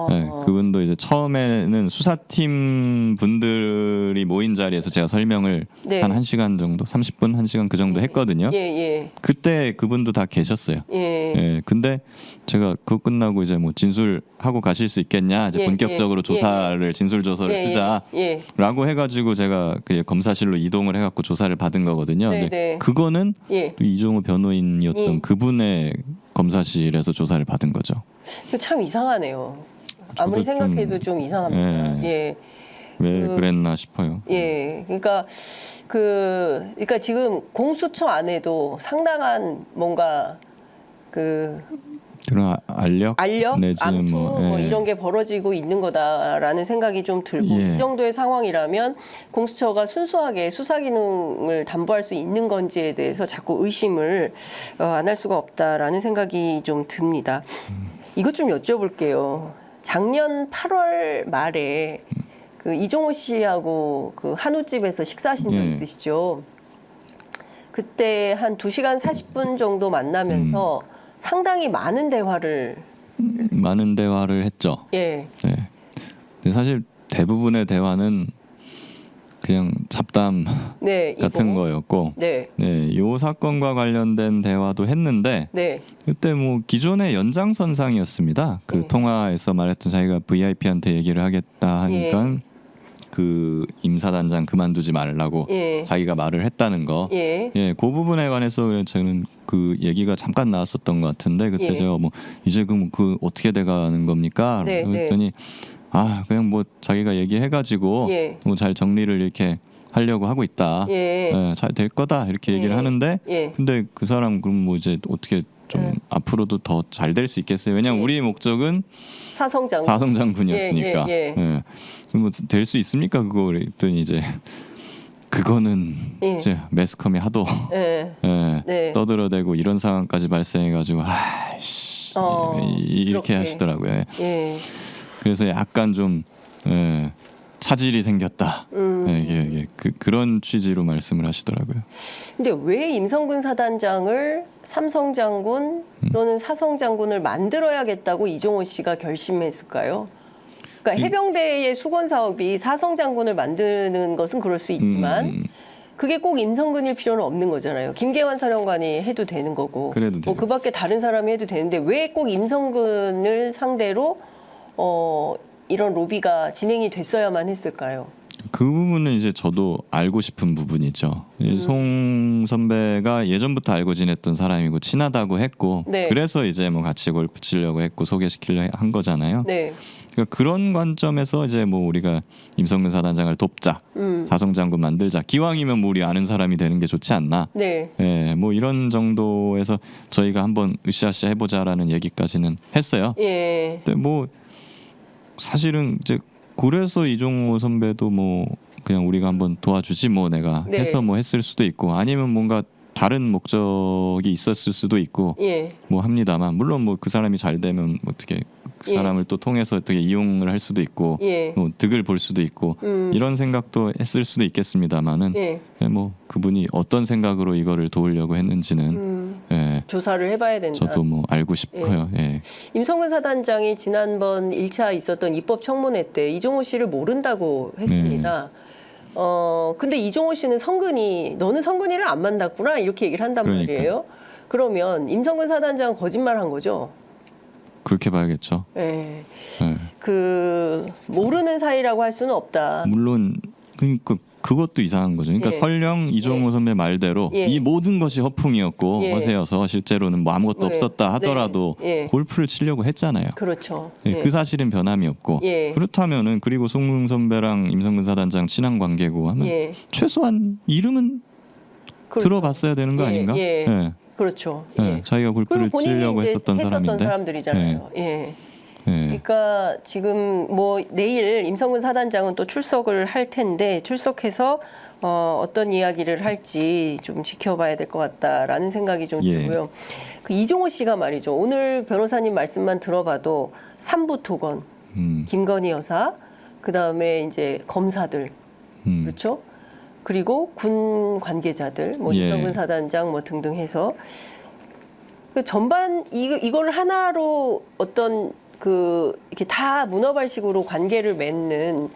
네, 그분도 이제 처음에는 수사팀 분들이 모인 자리에서 제가 설명을 네. 한 1시간 정도, 30분, 1시간 그 정도 했거든요. 예. 그때 그분도 다 계셨어요. 예. 예, 근데 제가 그거 끝나고 이제 뭐 진술하고 가실 수 있겠냐, 이제 예, 본격적으로 예, 조사를 진술 조서를 예, 쓰자라고 해가지고 제가 그 검사실로 이동을 해갖고 조사를 받은 거거든요. 네, 근데 네. 그거는 예. 또 이종호 변호인이었던 예. 그분의 검사실에서 조사를 받은 거죠. 참 이상하네요. 아무리 저도 생각해도 좀 이상합니다. 예. 왜 그랬나 싶어요. 예. 그러니까 그러니까 지금 공수처 안에도 상당한 뭔가 그 그런 알력 내지는 암투 뭐 예. 이런 게 벌어지고 있는 거다라는 생각이 좀 들고 예. 이 정도의 상황이라면 공수처가 순수하게 수사 기능을 담보할 수 있는 건지에 대해서 자꾸 의심을 안 할 수가 없다라는 생각이 좀 듭니다. 이것 좀 여쭤볼게요. 작년 8월 말에 그 이종호 씨하고 그 한우집에서 식사하신 적 예. 있으시죠? 그때 한 2시간 40분 정도 만나면서 상당히 많은 대화를 했죠. 예. 네. 근데 사실 대부분의 대화는 그냥 잡담 네, 같은 이거. 거였고, 네. 네, 요 사건과 관련된 대화도 했는데 네. 그때 뭐 기존의 연장선상이었습니다. 그 통화에서 말했던 자기가 VIP한테 얘기를 하겠다 하니까 그 임사단장 그만두지 말라고 예. 자기가 말을 했다는 거. 예. 예, 그 부분에 관해서 저는 그 얘기가 잠깐 나왔었던 것 같은데 그때 예. 제가 뭐 이제 그 어떻게 돼가는 겁니까? 네, 그랬더니 그냥 뭐 자기가 얘기해가지고 예. 뭐 잘 정리를 이렇게 하려고 하고 있다. 예. 잘 될 거다 이렇게 얘기를 하는데 예. 근데 그 사람 그럼 뭐 이제 어떻게 좀 앞으로도 더 잘 될 수 있겠어요? 왜냐면 우리 목적은 사성장군이었으니까. 예. 그럼 뭐 될 수 있습니까? 그거 그랬더니 이제 그거는 이제 매스컴이 하도 예. 네. 떠들어대고 이런 상황까지 발생해가지고 아이씨 이렇게 그렇게. 하시더라고요. 예. 그래서 약간 좀 차질이 생겼다. 이게 그런 취지로 말씀을 하시더라고요. 근데 왜 임성근 사단장을 삼성장군 또는 사성장군을 만들어야겠다고 이종호 씨가 결심했을까요? 그러니까 해병대의 수건 사업이 사성장군을 만드는 것은 그럴 수 있지만 그게 꼭 임성근일 필요는 없는 거잖아요. 김계환 사령관이 해도 되는 거고 그래도 돼요. 그 밖에 다른 사람이 해도 되는데 왜 꼭 임성근을 상대로 이런 로비가 진행이 됐어야만 했을까요? 그 부분은 이제 저도 알고 싶은 부분이죠. 송 선배가 예전부터 알고 지냈던 사람이고 친하다고 했고 네. 그래서 이제 뭐 같이 골프 치려고 했고 소개시키려 한 거잖아요. 네. 그러니까 그런 관점에서 이제 뭐 우리가 임성근 사단장을 돕자, 사성장군 만들자. 기왕이면 뭐 우리 아는 사람이 되는 게 좋지 않나. 네. 예, 뭐 이런 정도에서 저희가 한번 으쌰으쌰 해보자라는 얘기까지는 했어요. 예. 근데 뭐 사실은 이제 그래서 이종호 선배도 뭐 그냥 우리가 한번 도와주지 뭐 내가 네. 해서 뭐 했을 수도 있고 아니면 뭔가 다른 목적이 있었을 수도 있고 예. 뭐 합니다만 물론 뭐 그 사람이 잘 되면 어떻게 그 사람을 또 통해서 어떻게 이용을 할 수도 있고 예. 뭐 득을 볼 수도 있고 이런 생각도 했을 수도 있겠습니다만은 예. 뭐 그분이 어떤 생각으로 이거를 도우려고 했는지는 조사를 해봐야 된다. 저도 뭐 알고 싶고요. 예. 임성근 사단장이 지난번 1차 있었던 입법 청문회 때 이종호 씨를 모른다고 했습니다. 근데 이종호 씨는 너는 성근이를 안 만났구나 이렇게 얘기를 한단 그러니까. 말이에요. 그러면 임성근 사단장은 거짓말한 거죠. 그렇게 봐야겠죠. 예. 예. 모르는 사이라고 할 수는 없다. 물론 그러니까 그것도 이상한 거죠. 그러니까 예. 설령 이종호 선배 말대로 예. 이 모든 것이 허풍이었고 예. 허세여서 실제로는 뭐 아무것도 네. 없었다 하더라도 네. 예. 골프를 치려고 했잖아요. 그렇죠. 예, 예. 그 사실은 변함이 없고 예. 그렇다면은 그리고 송 선배랑 임성근 사단장 친한 관계고 하면 예. 최소한 이름은 그렇죠. 들어봤어야 되는 거 예, 아닌가? 예. 예. 그렇죠. 예. 예. 자기가 골프를 그리고 본인이 치려고 이제 했었던 사람인데. 사람들이잖아요. 예. 예. 그러니까 지금 뭐 내일 임성근 사단장은 또 출석을 할 텐데 출석해서 어떤 이야기를 할지 좀 지켜봐야 될 것 같다라는 생각이 좀 예. 들고요. 그 이종호 씨가 말이죠. 오늘 변호사님 말씀만 들어봐도 삼부토건, 김건희 여사, 그 다음에 이제 검사들, 그렇죠? 그리고 군 관계자들, 뭐 예. 임성근 사단장 뭐 등등 해서 그 전반 이거를 하나로 어떤 이렇게 다 문어발식으로 관계를 맺는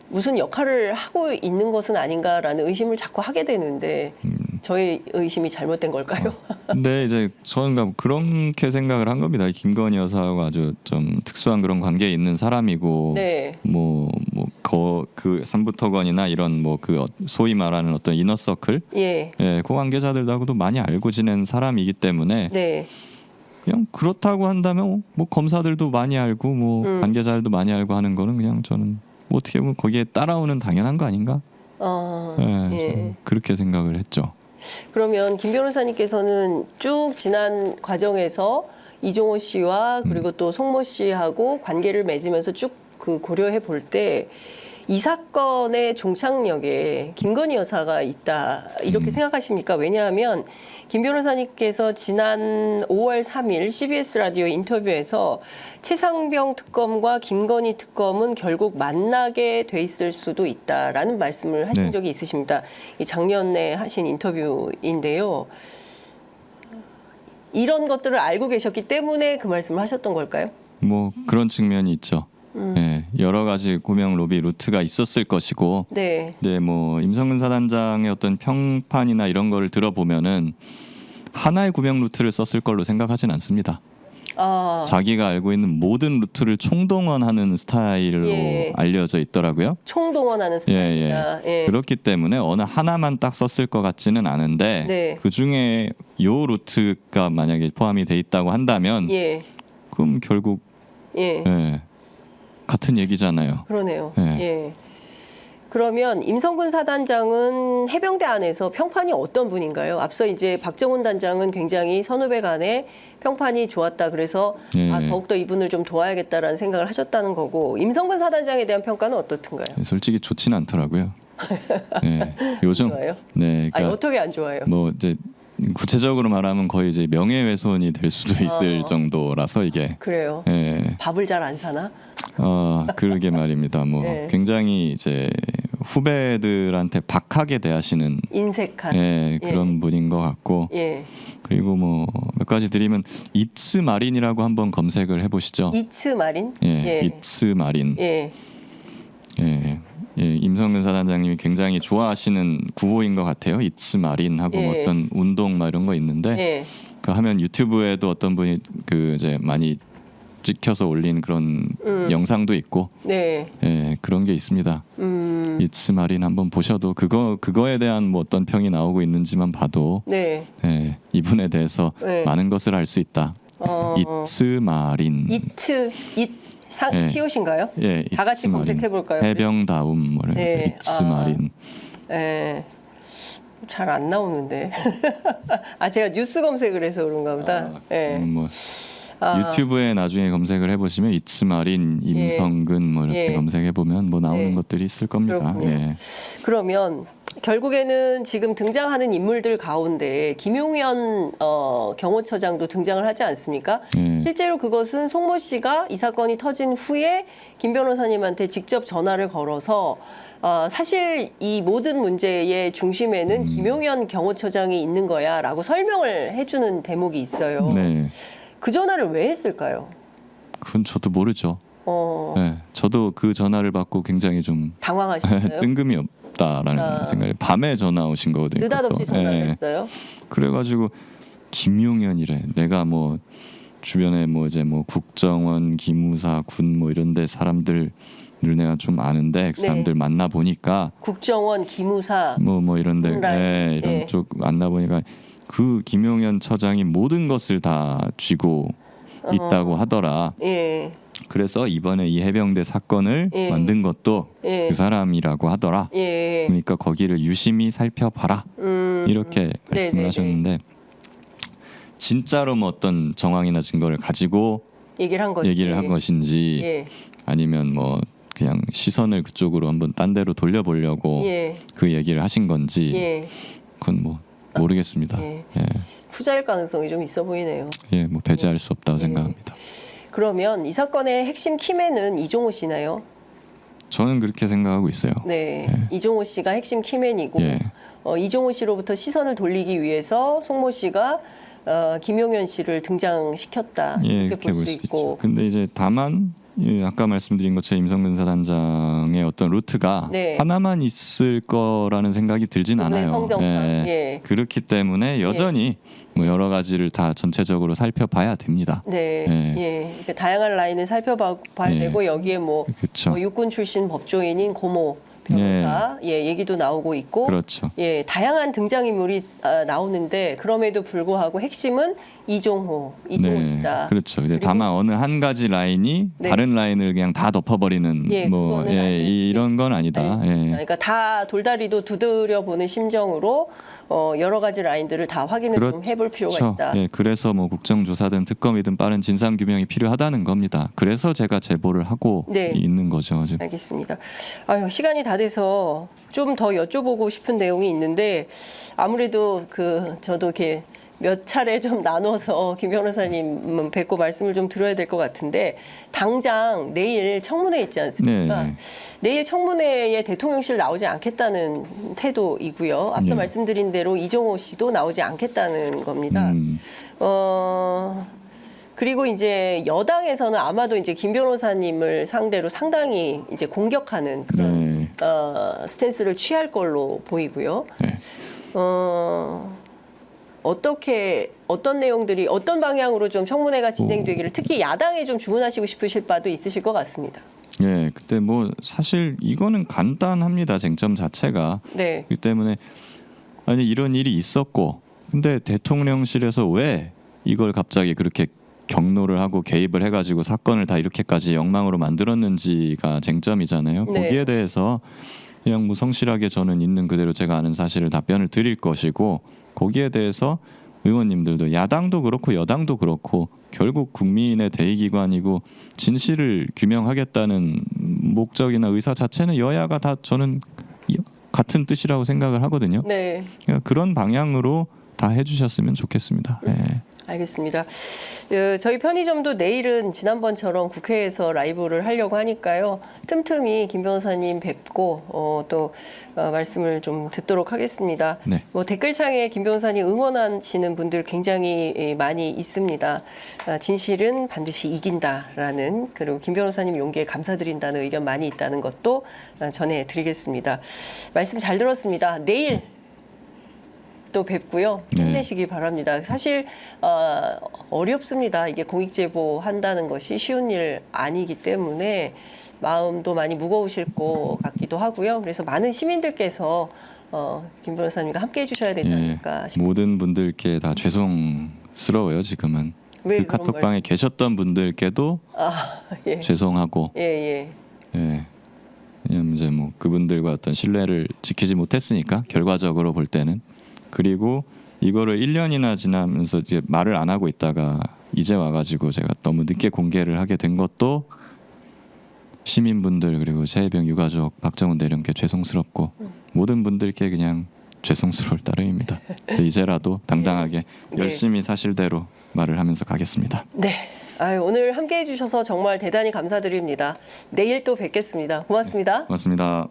무슨 역할을 하고 있는 것은 아닌가라는 의심을 자꾸 하게 되는데 저의 의심이 잘못된 걸까요? 근데 이제 저는 그렇게 생각을 한 겁니다. 김건희 여사하고 아주 좀 특수한 그런 관계에 있는 사람이고, 네. 그 삼부토건이나 이런 그 소위 말하는 어떤 이너서클, 예, 그 관계자들하고도 많이 알고 지낸 사람이기 때문에 네, 그냥 그렇다고 한다면 뭐 검사들도 많이 알고 뭐 관계자들도 많이 알고 하는 거는 그냥 저는 뭐 어떻게 보면 거기에 따라오는 당연한 거 아닌가? 예. 저는 그렇게 생각을 했죠. 그러면 김 변호사님께서는 쭉 지난 과정에서 이종호 씨와 그리고 또 송모 씨하고 관계를 맺으면서 쭉 고려해 볼 때 이 사건의 종착역에 김건희 여사가 있다 이렇게 생각하십니까? 왜냐하면 김 변호사님께서 지난 5월 3일 CBS 라디오 인터뷰에서 최상병 특검과 김건희 특검은 결국 만나게 돼 있을 수도 있다라는 말씀을 하신 네. 적이 있으십니다. 이 작년에 하신 인터뷰인데요. 이런 것들을 알고 계셨기 때문에 그 말씀을 하셨던 걸까요? 뭐 그런 측면이 있죠. 여러 가지 고명 로비 루트가 있었을 것이고, 네. 네, 뭐 임성근 사단장의 어떤 평판이나 이런 거를 들어보면은 하나의 구명 루트를 썼을 걸로 생각하진 않습니다. 자기가 알고 있는 모든 루트를 총동원하는 스타일로 예. 알려져 있더라고요. 총동원하는 스타일이다. 예. 그렇기 때문에 어느 하나만 딱 썼을 것 같지는 않은데 네. 그 중에 요 루트가 만약에 포함이 돼 있다고 한다면 예. 그럼 결국 예. 같은 얘기잖아요. 그러네요. 예. 예. 그러면 임성근 사단장은 해병대 안에서 평판이 어떤 분인가요? 앞서 이제 박정훈 단장은 굉장히 선후배 간에 평판이 좋았다. 그래서 더욱더 이분을 좀 도와야겠다라는 생각을 하셨다는 거고, 임성근 사단장에 대한 평가는 어떻든가요? 솔직히 좋지는 않더라고요. 요즘 좋아요? 네, 아니, 어떻게 안 좋아요? 뭐 이제 구체적으로 말하면 거의 이제 명예훼손이 될 수도 있을 정도라서 이게. 그래요. 밥을 잘 안 사나? 그러게 말입니다. 뭐 네. 굉장히 이제 후배들한테 박하게 대하시는 인색한 그런 분인 것 같고, 예. 그리고 뭐 몇 가지 드리면 이츠 마린이라고 한번 검색을 해보시죠. 이츠 마린? 이츠 마린. 예. 임성근 사단장님이 굉장히 좋아하시는 구호인 것 같아요. 이츠 마린하고 뭐 어떤 운동 막 이런 거 있는데 그 하면 유튜브에도 어떤 분이 이제 많이 찍혀서 올린 그런 영상도 있고, 그런 게 있습니다. 이츠 마린 한번 보셔도 그거에 대한 뭐 어떤 평이 나오고 있는지만 봐도 이분에 대해서 많은 것을 알 수 있다. 이츠 마린. 히읗인가요? 다 같이 검색해 볼까요? 해병다움 뭐 이래서 이츠 마린. 잘 안 나오는데. 제가 뉴스 검색을 해서 그런가 보다. 뭐 유튜브에 나중에 검색을 해보시면 이츠 마린, 임성근 뭐 이렇게 검색해 보면 뭐 나오는 것들이 있을 겁니다. 그러면 결국에는 지금 등장하는 인물들 가운데 김용현 경호처장도 등장을 하지 않습니까? 실제로 그것은 송모 씨가 이 사건이 터진 후에 김 변호사님한테 직접 전화를 걸어서 사실 이 모든 문제의 중심에는 김용현 경호처장이 있는 거야라고 설명을 해주는 대목이 있어요. 그 전화를 왜 했을까요? 그건 저도 모르죠. 저도 그 전화를 받고 굉장히 좀 당황하셨어요? 뜬금이 없다라는 생각이. 밤에 전화 오신 거거든요. 느닷없이 전화를 했어요? 그래가지고 김용현이래. 내가 뭐 주변에 뭐 이제 뭐 국정원, 기무사, 군 뭐 이런데 사람들을 내가 좀 아는데 그 사람들 만나 보니까 국정원, 기무사 뭐 이런데 이런 쪽 만나 보니까 그 김용현 처장이 모든 것을 다 쥐고 있다고 하더라. 그래서 이번에 이 해병대 사건을 만든 것도 그 사람이라고 하더라. 그러니까 거기를 유심히 살펴봐라. 이렇게 말씀을 하셨는데, 진짜로 뭐 어떤 정황이나 증거를 가지고 얘기를 한 것인지 아니면 뭐 그냥 시선을 그쪽으로 한번 딴 데로 돌려보려고 그 얘기를 하신 건지 그건 뭐 모르겠습니다. 후자일 가능성이 좀 있어 보이네요. 뭐 배제할 수 없다고 생각합니다. 그러면 이 사건의 핵심 키맨은 이종호 씨나요? 저는 그렇게 생각하고 있어요. 이종호 씨가 핵심 키맨이고 이종호 씨로부터 시선을 돌리기 위해서 송모 씨가 김용현 씨를 등장시켰다 예, 이렇게 볼 수 있고. 근데 이제 다만 아까 말씀드린 것처럼 임성근 사단장의 어떤 루트가 네. 하나만 있을 거라는 생각이 들진 그분의 않아요. 성정상. 예. 그렇기 때문에 여전히 뭐 여러 가지를 다 전체적으로 살펴봐야 됩니다. 네, 예. 예. 그러니까 다양한 라인을 살펴봐야 예. 되고 여기에 뭐, 그렇죠. 뭐 육군 출신 법조인인 고모 변호사 얘기도 나오고 있고, 그렇죠. 예, 다양한 등장인물이 나오는데 그럼에도 불구하고 핵심은 이종호 씨다. 그렇죠. 근데 다만 어느 한 가지 라인이 네. 다른 라인을 그냥 다 덮어버리는 뭐 그거는 이런 건 아니다. 네. 예. 그러니까 다 돌다리도 두드려 보는 심정으로 여러 가지 라인들을 다 확인을 좀 해볼 필요가 있다. 예, 그래서 뭐 국정조사든 특검이든 빠른 진상 규명이 필요하다는 겁니다. 그래서 제가 제보를 하고 네. 있는 거죠. 지금. 알겠습니다. 아유, 시간이 다 돼서 좀 더 여쭤보고 싶은 내용이 있는데 아무래도 저도 이렇게 몇 차례 좀 나눠서 김 변호사님 뵙고 말씀을 좀 드려야 될 것 같은데 당장 내일 청문회 있지 않습니까? 네. 내일 청문회에 대통령실 나오지 않겠다는 태도이고요. 앞서 네. 말씀드린 대로 이종호 씨도 나오지 않겠다는 겁니다. 그리고 이제 여당에서는 아마도 이제 김 변호사님을 상대로 상당히 이제 공격하는 그런 스탠스를 취할 걸로 보이고요. 네. 어떤 내용들이 어떤 방향으로 좀 청문회가 진행되기를 특히 야당에 좀 주문하시고 싶으실 바도 있으실 것 같습니다. 예, 그때 뭐 사실 이거는 간단합니다. 쟁점 자체가. 네. 그렇기 때문에 아니 이런 일이 있었고, 근데 대통령실에서 왜 이걸 갑자기 그렇게 경로를 하고 개입을 해가지고 사건을 다 이렇게까지 엉망으로 만들었는지가 쟁점이잖아요. 네. 거기에 대해서 그냥 뭐 성실하게 저는 있는 그대로 제가 아는 사실을 답변을 드릴 것이고, 거기에 대해서 의원님들도 야당도 그렇고 여당도 그렇고 결국 국민의 대의기관이고 진실을 규명하겠다는 목적이나 의사 자체는 여야가 다 저는 같은 뜻이라고 생각을 하거든요. 네. 그러니까 그런 방향으로 다 해주셨으면 좋겠습니다. 네. 알겠습니다. 저희 편의점도 내일은 지난번처럼 국회에서 라이브를 하려고 하니까요. 틈틈이 김 변호사님 뵙고 또 말씀을 좀 듣도록 하겠습니다. 네. 뭐 댓글창에 김 변호사님 응원하시는 분들 굉장히 많이 있습니다. 진실은 반드시 이긴다라는, 그리고 김 변호사님 용기에 감사드린다는 의견 많이 있다는 것도 전해드리겠습니다. 말씀 잘 들었습니다. 내일 또 뵙고요. 힘내시기 바랍니다. 사실 어렵습니다. 이게 공익제보 한다는 것이 쉬운 일 아니기 때문에 마음도 많이 무거우실 것 같기도 하고요. 그래서 많은 시민들께서 김 변호사님과 함께해 주셔야 되지 않을까 싶습니다. 모든 분들께 다 죄송스러워요. 지금은 왜 그 그런 카톡방에 계셨던 분들께도 예. 죄송하고, 예. 네. 왜냐면 이제 뭐 그분들과 어떤 신뢰를 지키지 못했으니까 결과적으로 볼 때는. 그리고 이거를 1년이나 지나면서 이제 말을 안 하고 있다가 이제 와가지고 제가 너무 늦게 공개를 하게 된 것도 시민분들 그리고 최혜병 유가족 박정훈 대령께 죄송스럽고 모든 분들께 그냥 죄송스러울 따름입니다. 이제라도 당당하게 열심히 사실대로 말을 하면서 가겠습니다. 네. 오늘 함께해 주셔서 정말 대단히 감사드립니다. 내일 또 뵙겠습니다. 고맙습니다. 고맙습니다.